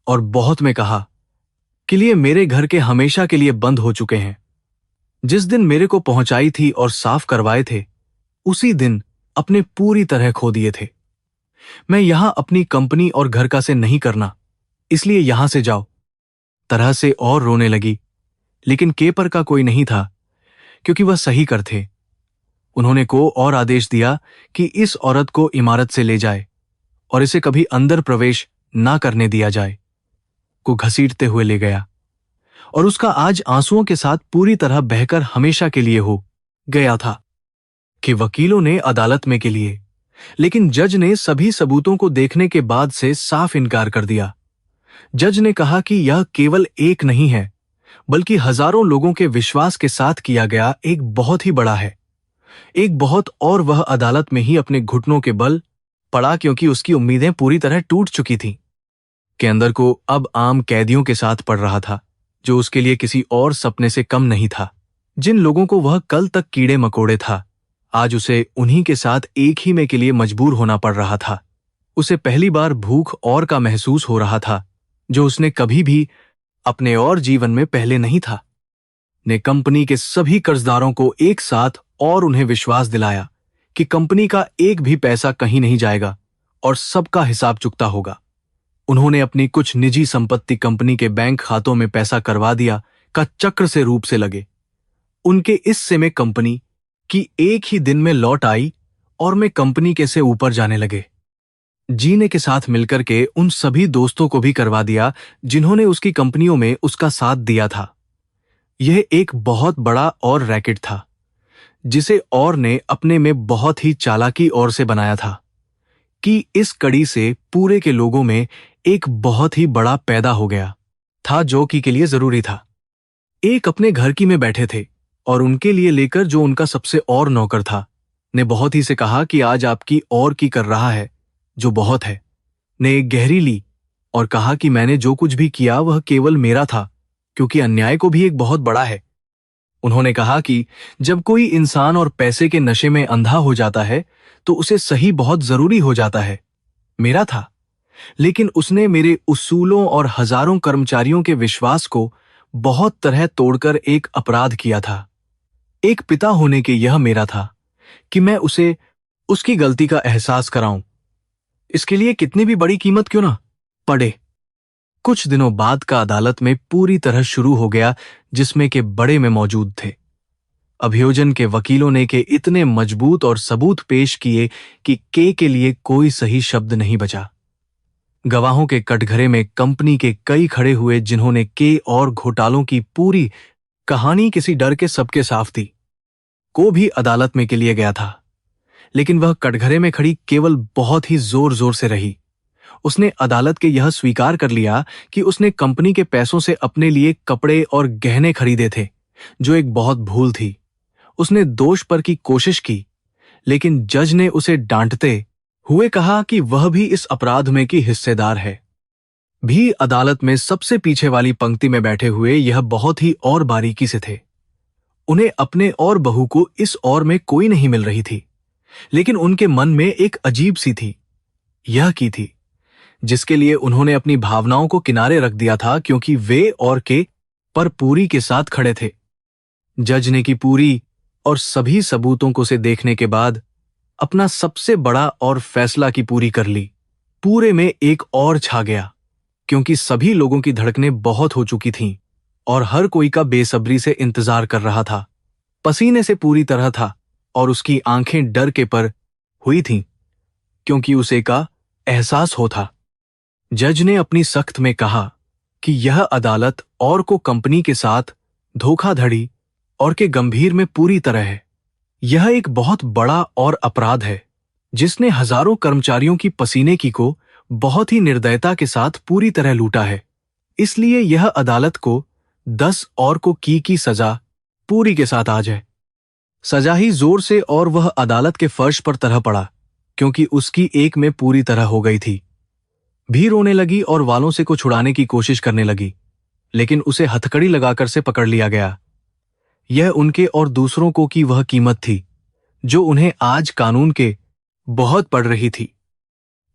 Speaker 1: और बहुत में कहा कि लिए मेरे घर के हमेशा के लिए बंद हो चुके हैं। जिस दिन मेरे को पहुंचाई थी और साफ करवाए थे उसी दिन अपने पूरी तरह खो दिए थे। मैं यहां अपनी कंपनी और घर का से नहीं करना, इसलिए यहां से जाओ। तरह से और रोने लगी, लेकिन केपर का कोई नहीं था क्योंकि वह सही कर थे। उन्होंने को और आदेश दिया कि इस औरत को इमारत से ले जाए और इसे कभी अंदर प्रवेश ना करने दिया जाए। को घसीटते हुए ले गया और उसका आज आंसुओं के साथ पूरी तरह बहकर हमेशा के लिए हो गया था। कि वकीलों ने अदालत में के लिए, लेकिन जज ने सभी सबूतों को देखने के बाद से साफ इनकार कर दिया। जज ने कहा कि यह केवल एक नहीं है बल्कि हजारों लोगों के विश्वास के साथ किया गया एक बहुत ही बड़ा है। एक बहुत और वह अदालत में ही अपने घुटनों के बल पड़ा क्योंकि उसकी उम्मीदें पूरी तरह टूट चुकी थीं। के अंदर को अब आम कैदियों के साथ पड़ रहा था जो उसके लिए किसी और सपने से कम नहीं था। जिन लोगों को वह कल तक कीड़े मकोड़े था आज उसे उन्हीं के साथ एक ही में के लिए मजबूर होना पड़ रहा था। उसे पहली बार भूख और का महसूस हो रहा था जो उसने कभी भी अपने और जीवन में पहले नहीं था। ने कंपनी के सभी कर्जदारों को एक साथ और उन्हें विश्वास दिलाया कि कंपनी का एक भी पैसा कहीं नहीं जाएगा और सबका हिसाब चुकता होगा। उन्होंने अपनी कुछ निजी संपत्ति कंपनी के बैंक खातों में पैसा करवा दिया का चक्र से रूप से लगे। उनके हिस्से में कंपनी की एक ही दिन में लौट आई और मैं कंपनी के से ऊपर जाने लगे। जीने के साथ मिलकर के उन सभी दोस्तों को भी करवा दिया जिन्होंने उसकी कंपनियों में उसका साथ दिया था। यह एक बहुत बड़ा और रैकेट था जिसे और ने अपने में बहुत ही चालाकी और से बनाया था कि इस कड़ी से पूरे के लोगों में एक बहुत ही बड़ा पैदा हो गया था जो कि के लिए जरूरी था। एक अपने घर की में बैठे थे और उनके लिए लेकर जो उनका सबसे और नौकर था ने बहुत ही से कहा कि आज आपकी और की कर रहा है जो बहुत है। ने एक गहरी ली और कहा कि मैंने जो कुछ भी किया वह केवल मेरा था क्योंकि अन्याय को भी एक बहुत बड़ा है। उन्होंने कहा कि जब कोई इंसान और पैसे के नशे में अंधा हो जाता है तो उसे सही बहुत जरूरी हो जाता है। मेरा था, लेकिन उसने मेरे उसूलों और हजारों कर्मचारियों के विश्वास को बहुत तरह तोड़कर एक अपराध किया था। एक पिता होने के यह मेरा था कि मैं उसे उसकी गलती का एहसास कराऊं, इसके लिए कितनी भी बड़ी कीमत क्यों ना पड़े। कुछ दिनों बाद का अदालत में पूरी तरह शुरू हो गया जिसमें के बड़े में मौजूद थे। अभियोजन के वकीलों ने के इतने मजबूत और सबूत पेश किए कि के लिए कोई सही शब्द नहीं बचा। गवाहों के कटघरे में कंपनी के कई खड़े हुए जिन्होंने के और घोटालों की पूरी कहानी किसी डर के सबके साफ थी। को भी अदालत में के लिए गया था, लेकिन वह कटघरे में खड़ी केवल बहुत ही जोर जोर से रही। उसने अदालत के यह स्वीकार कर लिया कि उसने कंपनी के पैसों से अपने लिए कपड़े और गहने खरीदे थे, जो एक बहुत भूल थी। उसने दोष पर की कोशिश की, लेकिन जज ने उसे डांटते हुए कहा कि वह भी इस अपराध में की हिस्सेदार है। भी अदालत में सबसे पीछे वाली पंक्ति में बैठे हुए यह बहुत ही और बारीकी से थे। उन्हें अपने और बहू को इस और में कोई नहीं मिल रही थी, लेकिन उनके मन में एक अजीब सी थी, यह की थी जिसके लिए उन्होंने अपनी भावनाओं को किनारे रख दिया था क्योंकि वे और के पर पूरी के साथ खड़े थे। जज ने की पूरी और सभी सबूतों को से देखने के बाद अपना सबसे बड़ा और फैसला की पूरी कर ली। पूरे में एक और छा गया क्योंकि सभी लोगों की धड़कनें बहुत हो चुकी थीं और हर कोई का बेसब्री से इंतजार कर रहा था। पसीने से पूरी तरह था और उसकी आंखें डर के पर हुई थीं क्योंकि उसे का एहसास हो था। जज ने अपनी सख्त में कहा कि यह अदालत और को कंपनी के साथ धोखाधड़ी और के गंभीर में पूरी तरह है। यह एक बहुत बड़ा और अपराध है जिसने हजारों कर्मचारियों की पसीने की को बहुत ही निर्दयता के साथ पूरी तरह लूटा है। इसलिए यह अदालत को 10 और को की सजा पूरी के साथ आ जाए। सजा ही जोर से और वह अदालत के फर्श पर तरह पड़ा क्योंकि उसकी एक में पूरी तरह हो गई थी। भी रोने लगी और वालों से को छुड़ाने की कोशिश करने लगी, लेकिन उसे हथकड़ी लगाकर से पकड़ लिया गया। यह उनके और दूसरों को की वह कीमत थी जो उन्हें आज कानून के बहुत पड़ रही थी।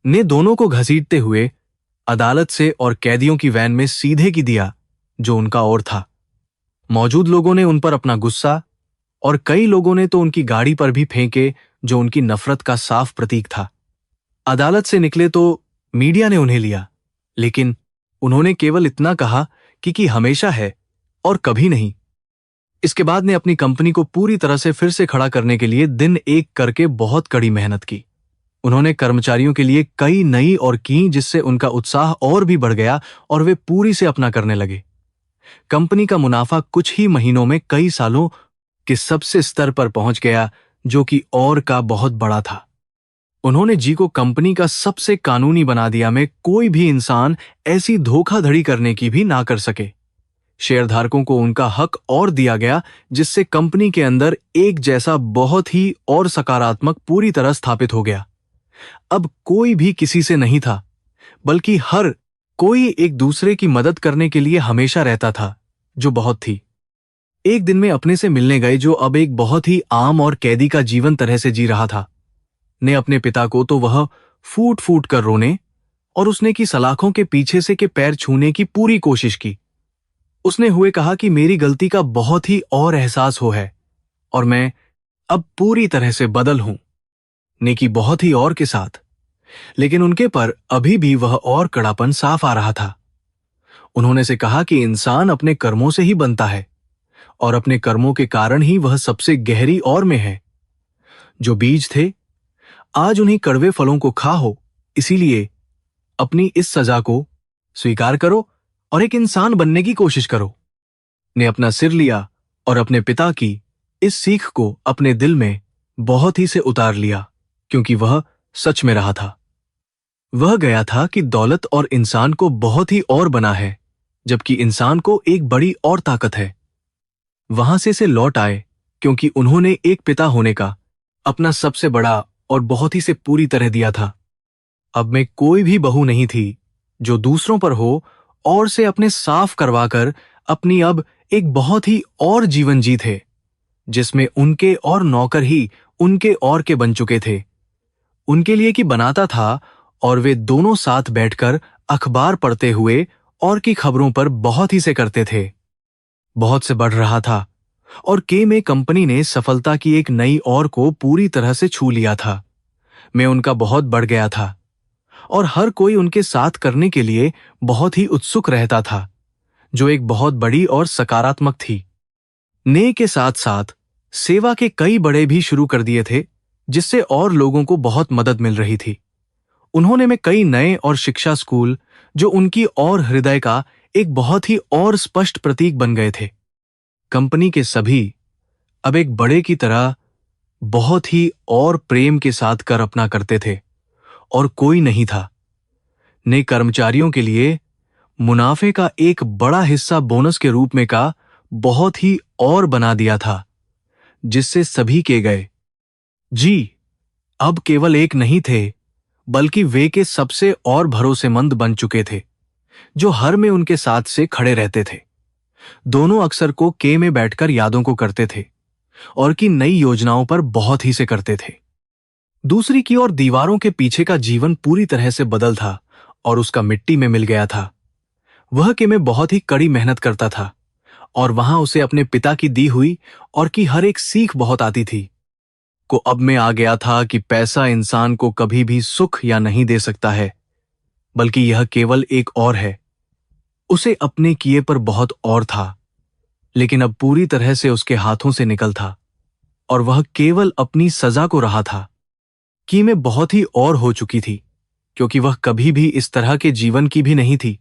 Speaker 1: ने दोनों को घसीटते हुए अदालत से और कैदियों की वैन में सीधे की दिया जो उनका और था। मौजूद लोगों ने उन पर अपना गुस्सा और कई लोगों ने तो उनकी गाड़ी पर भी फेंके जो उनकी नफरत का साफ प्रतीक था। अदालत से निकले तो मीडिया ने उन्हें लिया, लेकिन उन्होंने केवल इतना कहा कि हमेशा है और कभी नहीं। इसके बाद ने अपनी कंपनी को पूरी तरह से फिर से खड़ा करने के लिए दिन एक करके बहुत कड़ी मेहनत की। उन्होंने कर्मचारियों के लिए कई नई और की जिससे उनका उत्साह और भी बढ़ गया और वे पूरी से अपना करने लगे। कंपनी का मुनाफा कुछ ही महीनों में कई सालों के सबसे स्तर पर पहुंच गया जो कि और का बहुत बड़ा था। उन्होंने जी को कंपनी का सबसे कानूनी बना दिया में कोई भी इंसान ऐसी धोखाधड़ी करने की भी ना कर सके। शेयरधारकों को उनका हक और दिया गया जिससे कंपनी के अंदर एक जैसा बहुत ही और सकारात्मक पूरी तरह स्थापित हो गया। अब कोई भी किसी से नहीं था, बल्कि हर कोई एक दूसरे की मदद करने के लिए हमेशा रहता था, जो बहुत थी। एक दिन में अपने से मिलने गए जो अब एक बहुत ही आम और कैदी का जीवन तरह से जी रहा था ने अपने पिता को तो वह फूट फूट कर रोने और उसने की सलाखों के पीछे से के पैर छूने की पूरी कोशिश की। उसने हुए कहा कि मेरी गलती का बहुत ही और एहसास हो है और मैं अब पूरी तरह से बदल हूं। नेकी बहुत ही और के साथ, लेकिन उनके पर अभी भी वह और कड़ापन साफ आ रहा था। उन्होंने से कहा कि इंसान अपने कर्मों से ही बनता है और अपने कर्मों के कारण ही वह सबसे गहरी और में है। जो बीज थे, आज उन्हीं कड़वे फलों को खा हो, इसीलिए अपनी इस सजा को स्वीकार करो और एक इंसान बनने की कोशिश करो। ने अपना सिर लिया और अपने पिता की इस सीख को अपने दिल में बहुत ही से उतार लिया, क्योंकि वह सच में रहा था। वह गया था कि दौलत और इंसान को बहुत ही और बना है, जबकि इंसान को एक बड़ी और ताकत है। वहां से लौट आए क्योंकि उन्होंने एक पिता होने का अपना सबसे बड़ा और बहुत ही से पूरी तरह दिया था। अब में कोई भी बहू नहीं थी जो दूसरों पर हो और से अपने साफ करवाकर अपनी अब एक बहुत ही और जीवन जी थे, जिसमें उनके और नौकर ही उनके और के बन चुके थे। उनके लिए कि बनाता था और वे दोनों साथ बैठकर अखबार पढ़ते हुए और की खबरों पर बहुत ही से करते थे। बहुत से बढ़ रहा था और के में कंपनी ने सफलता की एक नई और को पूरी तरह से छू लिया था। मैं उनका बहुत बढ़ गया था और हर कोई उनके साथ करने के लिए बहुत ही उत्सुक रहता था, जो एक बहुत बड़ी और सकारात्मक थी। ने के साथ साथ सेवा के कई बड़े भी शुरू कर दिए थे, जिससे और लोगों को बहुत मदद मिल रही थी। उन्होंने में कई नए और शिक्षा स्कूल जो उनकी और हृदय का एक बहुत ही और स्पष्ट प्रतीक बन गए थे। कंपनी के सभी अब एक बड़े की तरह बहुत ही और प्रेम के साथ कर अपना करते थे और कोई नहीं था। ने कर्मचारियों के लिए मुनाफे का एक बड़ा हिस्सा बोनस के रूप में का बहुत ही और बना दिया था, जिससे सभी के गए जी अब केवल एक नहीं थे, बल्कि वे के सबसे और भरोसेमंद बन चुके थे, जो हर में उनके साथ से खड़े रहते थे। दोनों अक्सर को के में बैठकर यादों को करते थे और की नई योजनाओं पर बहुत ही से करते थे। दूसरी की ओर दीवारों के पीछे का जीवन पूरी तरह से बदल था और उसका मिट्टी में मिल गया था। वह के में बहुत ही कड़ी मेहनत करता था और वहां उसे अपने पिता की दी हुई और की हर एक सीख बहुत आती थी। को अब में आ गया था कि पैसा इंसान को कभी भी सुख या नहीं दे सकता है, बल्कि यह केवल एक और है। उसे अपने किए पर बहुत और था, लेकिन अब पूरी तरह से उसके हाथों से निकल था और वह केवल अपनी सजा को रहा था। की में बहुत ही और हो चुकी थी, क्योंकि वह कभी भी इस तरह के जीवन की भी नहीं थी।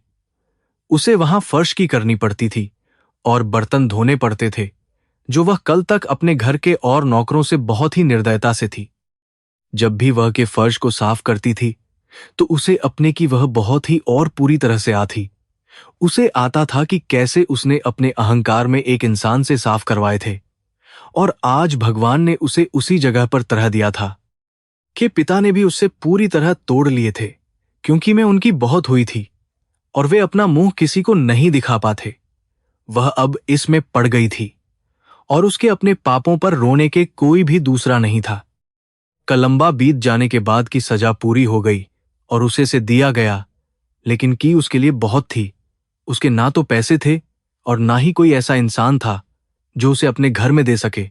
Speaker 1: उसे वहां फर्श की करनी पड़ती थी और बर्तन धोने पड़ते थे, जो वह कल तक अपने घर के और नौकरों से बहुत ही निर्दयता से थी। जब भी वह के फर्श को साफ करती थी, तो उसे अपने की वह बहुत ही और पूरी तरह से आती। उसे आता था कि कैसे उसने अपने अहंकार में एक इंसान से साफ करवाए थे और आज भगवान ने उसे उसी जगह पर तरह दिया था। कि पिता ने भी उससे पूरी तरह तोड़ लिए थे, क्योंकि मैं उनकी बहुत हुई थी और वे अपना मुंह किसी को नहीं दिखा पाते। वह अब इसमें पड़ गई थी और उसके अपने पापों पर रोने के कोई भी दूसरा नहीं था। का लंबा बीत जाने के बाद की सजा पूरी हो गई और उसे से दिया गया, लेकिन की उसके लिए बहुत थी। उसके ना तो पैसे थे और ना ही कोई ऐसा इंसान था जो उसे अपने घर में दे सके,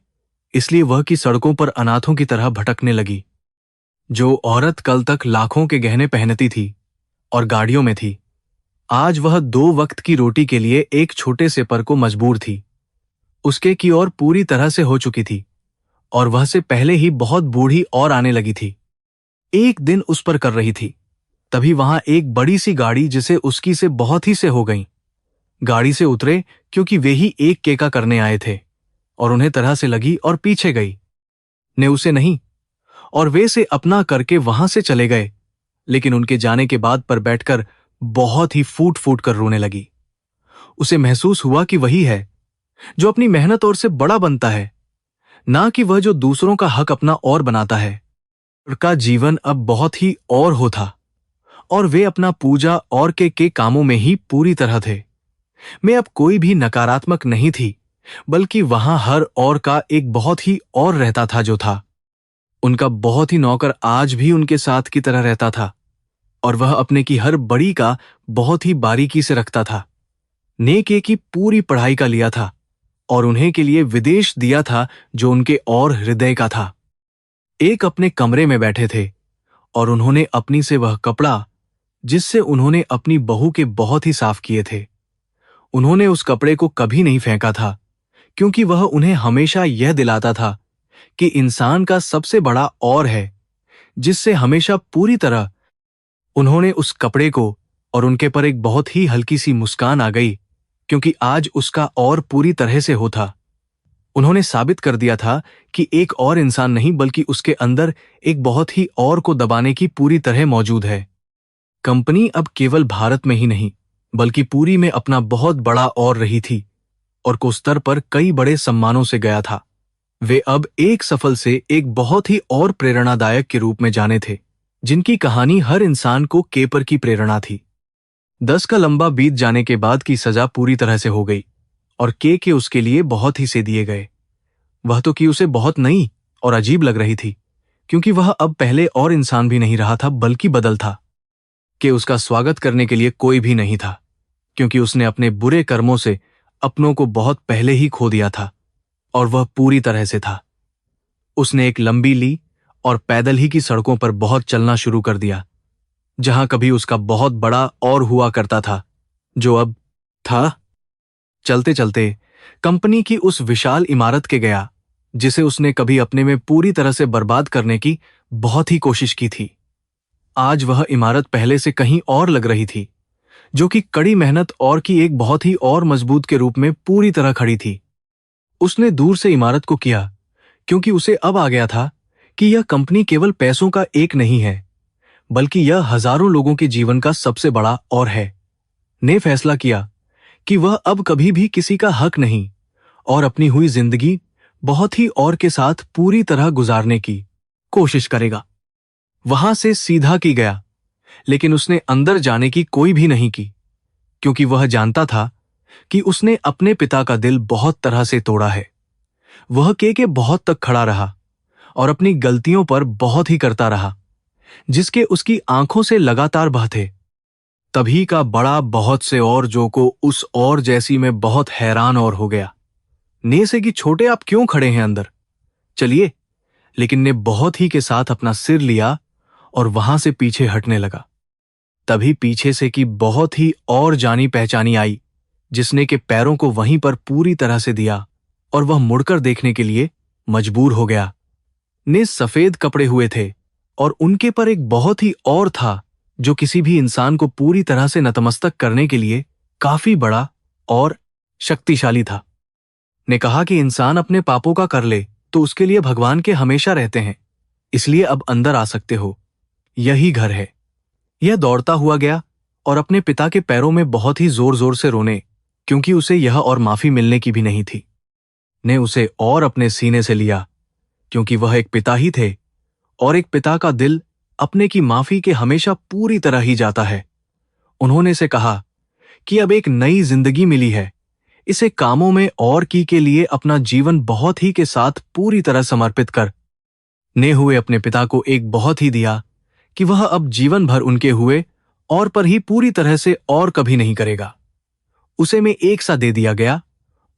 Speaker 1: इसलिए वह की सड़कों पर अनाथों की तरह भटकने लगी। जो औरत कल तक लाखों के गहने पहनती थी और गाड़ियों में थी, आज वह 2 वक्त की रोटी के लिए एक छोटे से पर को मजबूर थी। उसके की ओर पूरी तरह से हो चुकी थी और वह से पहले ही बहुत बूढ़ी और आने लगी थी। एक दिन उस पर कर रही थी, तभी वहां एक बड़ी सी गाड़ी जिसे उसकी से बहुत ही से हो गई। गाड़ी से उतरे क्योंकि वे ही एक केका करने आए थे और उन्हें तरह से लगी और पीछे गई। ने उसे नहीं और वे से अपना करके वहां से चले गए, लेकिन उनके जाने के बाद पर बैठकर बहुत ही फूट फूट कर रोने लगी। उसे महसूस हुआ कि वही है जो अपनी मेहनत और से बड़ा बनता है, ना कि वह जो दूसरों का हक अपना और बनाता है। उनका जीवन अब बहुत ही और होता और वे अपना पूजा और के कामों में ही पूरी तरह थे। मैं अब कोई भी नकारात्मक नहीं थी, बल्कि वहां हर और का एक बहुत ही और रहता था जो था। उनका बहुत ही नौकर आज भी उनके साथ की तरह रहता था और वह अपने की हर बड़ी का बहुत ही बारीकी से रखता था। ने के की पूरी पढ़ाई का लिया था और उन्हें के लिए विदेश दिया था जो उनके और हृदय का था। एक अपने कमरे में बैठे थे और उन्होंने अपनी से वह कपड़ा जिससे उन्होंने अपनी बहू के बहुत ही साफ किए थे, उन्होंने उस कपड़े को कभी नहीं फेंका था, क्योंकि वह उन्हें हमेशा यह दिलाता था कि इंसान का सबसे बड़ा और है, जिससे हमेशा पूरी तरह। उन्होंने उस कपड़े को और उनके पर एक बहुत ही हल्की सी मुस्कान आ गई, क्योंकि आज उसका और पूरी तरह से हो था। उन्होंने साबित कर दिया था कि एक और इंसान नहीं बल्कि उसके अंदर एक बहुत ही और को दबाने की पूरी तरह मौजूद है। कंपनी अब केवल भारत में ही नहीं बल्कि पूरी में अपना बहुत बड़ा और रही थी और को स्तर पर कई बड़े सम्मानों से गया था। वे अब एक सफल से एक बहुत ही और प्रेरणादायक के रूप में जाने थे, जिनकी कहानी हर इंसान को केपर की प्रेरणा थी। 10 का लंबा बीत जाने के बाद की सजा पूरी तरह से हो गई और के उसके लिए बहुत ही से दिए गए। वह तो कि उसे बहुत नई और अजीब लग रही थी, क्योंकि वह अब पहले और इंसान भी नहीं रहा था बल्कि बदल था। कि उसका स्वागत करने के लिए कोई भी नहीं था, क्योंकि उसने अपने बुरे कर्मों से अपनों को बहुत पहले ही खो दिया था और वह पूरी तरह से था। उसने एक लंबी ली और पैदल ही की सड़कों पर बहुत चलना शुरू कर दिया, जहां कभी उसका बहुत बड़ा और हुआ करता था, जो अब था। चलते चलते कंपनी की उस विशाल इमारत के गया जिसे उसने कभी अपने में पूरी तरह से बर्बाद करने की बहुत ही कोशिश की थी। आज वह इमारत पहले से कहीं और लग रही थी, जो कि कड़ी मेहनत और की एक बहुत ही और मजबूत के रूप में पूरी तरह खड़ी थी। उसने दूर से इमारत को किया, क्योंकि उसे अब आ गया था कि यह कंपनी केवल पैसों का एक नहीं है, बल्कि यह हजारों लोगों के जीवन का सबसे बड़ा और है। ने फैसला किया कि वह अब कभी भी किसी का हक नहीं और अपनी हुई जिंदगी बहुत ही और के साथ पूरी तरह गुजारने की कोशिश करेगा। वहां से सीधा की गया, लेकिन उसने अंदर जाने की कोई भी नहीं की, क्योंकि वह जानता था कि उसने अपने पिता का दिल बहुत तरह से तोड़ा है। वह के बहुत तक खड़ा रहा और अपनी गलतियों पर बहुत ही करता रहा, जिसके उसकी आंखों से लगातार बहते। तभी का बड़ा बहुत से और जो को उस और जैसी में बहुत हैरान और हो गया। ने से कि छोटे आप क्यों खड़े हैं अंदर, चलिए। लेकिन ने बहुत ही के साथ अपना सिर लिया और वहां से पीछे हटने लगा। तभी पीछे से की बहुत ही और जानी पहचानी आई, जिसने के पैरों को वहीं पर पूरी तरह से दिया और वह मुड़कर देखने के लिए मजबूर हो गया। ने सफेद कपड़े हुए थे और उनके पर एक बहुत ही और था जो किसी भी इंसान को पूरी तरह से नतमस्तक करने के लिए काफी बड़ा और शक्तिशाली था। ने कहा कि इंसान अपने पापों का कर ले तो उसके लिए भगवान के हमेशा रहते हैं, इसलिए अब अंदर आ सकते हो, यही घर है। यह दौड़ता हुआ गया और अपने पिता के पैरों में बहुत ही जोर जोर से रोने, क्योंकि उसे यह और माफी मिलने की भी नहीं थी। ने उसे और अपने सीने से लिया, क्योंकि वह एक पिता ही थे और एक पिता का दिल अपने की माफी के हमेशा पूरी तरह ही जाता है। उन्होंने से कहा कि अब एक नई जिंदगी मिली है, इसे कामों में और की के लिए अपना जीवन बहुत ही के साथ पूरी तरह समर्पित कर। ने हुए अपने पिता को एक बहुत ही दिया कि वह अब जीवन भर उनके हुए और पर ही पूरी तरह से और कभी नहीं करेगा। उसे में एक सा दे दिया गया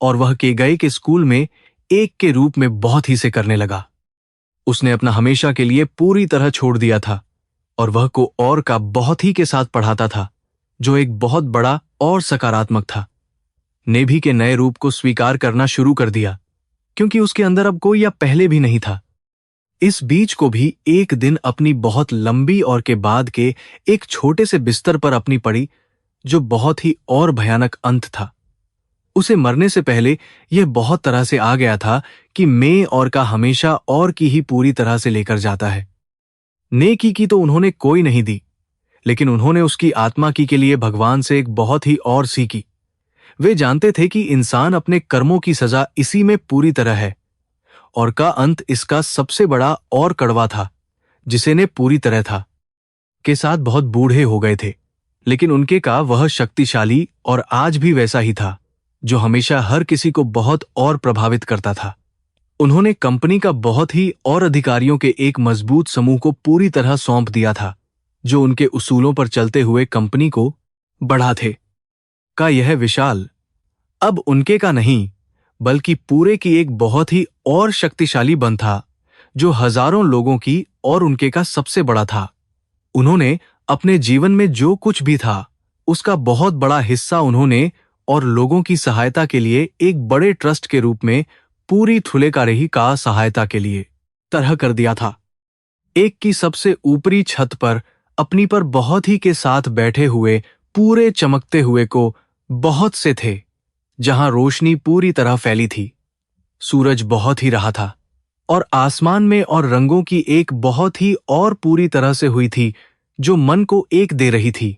Speaker 1: और वह के गए के स्कूल में एक के रूप में बहुत ही से करने लगा। उसने अपना हमेशा के लिए पूरी तरह छोड़ दिया था और वह को और का बहुत ही के साथ पढ़ाता था, जो एक बहुत बड़ा और सकारात्मक था। ने भी के नए रूप को स्वीकार करना शुरू कर दिया, क्योंकि उसके अंदर अब कोई या पहले भी नहीं था। इस बीच को भी एक दिन अपनी बहुत लंबी और के बाद के एक छोटे से बिस्तर पर अपनी पड़ी, जो बहुत ही और भयानक अंत था। उसे मरने से पहले यह बहुत तरह से आ गया था कि मैं और का हमेशा और की ही पूरी तरह से लेकर जाता है। ने की तो उन्होंने कोई नहीं दी, लेकिन उन्होंने उसकी आत्मा की के लिए भगवान से एक बहुत ही और सीखी। वे जानते थे कि इंसान अपने कर्मों की सजा इसी में पूरी तरह है और का अंत इसका सबसे बड़ा और कड़वा था, जिसे ने पूरी तरह था के साथ बहुत बूढ़े हो गए थे, लेकिन उनके का वह शक्तिशाली और आज भी वैसा ही था, जो हमेशा हर किसी को बहुत और प्रभावित करता था। उन्होंने कंपनी का बहुत ही और अधिकारियों के एक मजबूत समूह को पूरी तरह सौंप दिया था, जो उनके उसूलों पर चलते हुए कंपनी को बढ़ा थे। का यह विशाल अब उनके का नहीं, बल्कि पूरे की एक बहुत ही और शक्तिशाली बंध था, जो हजारों लोगों की और उनके का सबसे बड़ा था। उन्होंने अपने जीवन में जो कुछ भी था, उसका बहुत बड़ा हिस्सा उन्होंने और लोगों की सहायता के लिए एक बड़े ट्रस्ट के रूप में पूरी थुलेकारेही का सहायता के लिए तरह कर दिया था। एक की सबसे ऊपरी छत पर अपनी पर बहुत ही के साथ बैठे हुए पूरे चमकते हुए को बहुत से थे, जहां रोशनी पूरी तरह फैली थी। सूरज बहुत ही रहा था और आसमान में और रंगों की एक बहुत ही और पूरी तरह से हुई थी, जो मन को एक दे रही थी।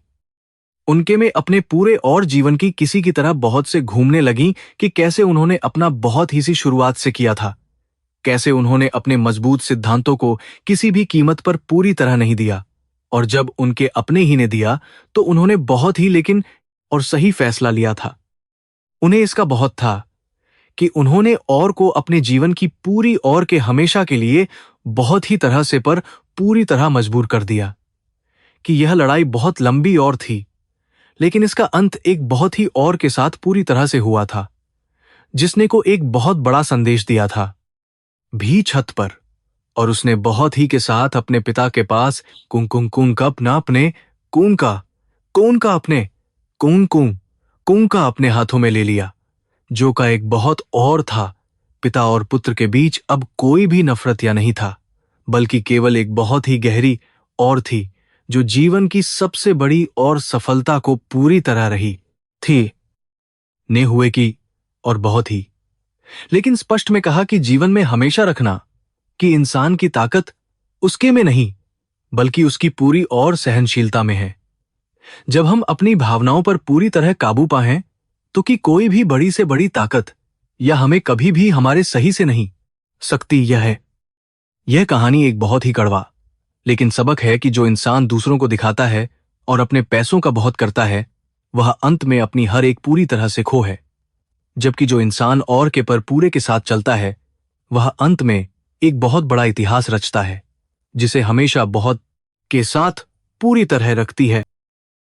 Speaker 1: उनके में अपने पूरे और जीवन की किसी की तरह बहुत से घूमने लगी कि कैसे उन्होंने अपना बहुत ही सी शुरुआत से किया था, कैसे उन्होंने अपने मजबूत सिद्धांतों को किसी भी कीमत पर पूरी तरह नहीं दिया, और जब उनके अपने ही ने दिया तो उन्होंने बहुत ही लेकिन और सही फैसला लिया था। उन्हें इसका बहुत था कि उन्होंने और को अपने जीवन की पूरी और के हमेशा के लिए बहुत ही तरह से पर पूरी तरह मजबूर कर दिया कि यह लड़ाई बहुत लंबी और थी, लेकिन इसका अंत एक बहुत ही और के साथ पूरी तरह से हुआ था, जिसने को एक बहुत बड़ा संदेश दिया था भी छत पर। और उसने बहुत ही के साथ अपने पिता के पास कुंकुम कुंग का अपना अपने कूं का अपने कुंग का अपने हाथों में ले लिया, जो का एक बहुत और था। पिता और पुत्र के बीच अब कोई भी नफरत या नहीं था, बल्कि केवल एक बहुत ही गहरी और थी, जो जीवन की सबसे बड़ी और सफलता को पूरी तरह रही थी ने हुए की और बहुत ही लेकिन स्पष्ट में कहा कि जीवन में हमेशा रखना कि इंसान की ताकत उसके में नहीं, बल्कि उसकी पूरी और सहनशीलता में है। जब हम अपनी भावनाओं पर पूरी तरह काबू पाएं, तो कि कोई भी बड़ी से बड़ी ताकत या हमें कभी भी हमारे सही से नहीं सकती। यह कहानी एक बहुत ही कड़वा लेकिन सबक है कि जो इंसान दूसरों को दिखाता है और अपने पैसों का बहुत करता है, वह अंत में अपनी हर एक पूरी तरह से खो है, जबकि जो इंसान और के पर पूरे के साथ चलता है, वह अंत में एक बहुत बड़ा इतिहास रचता है, जिसे हमेशा बहुत के साथ पूरी तरह रखती है।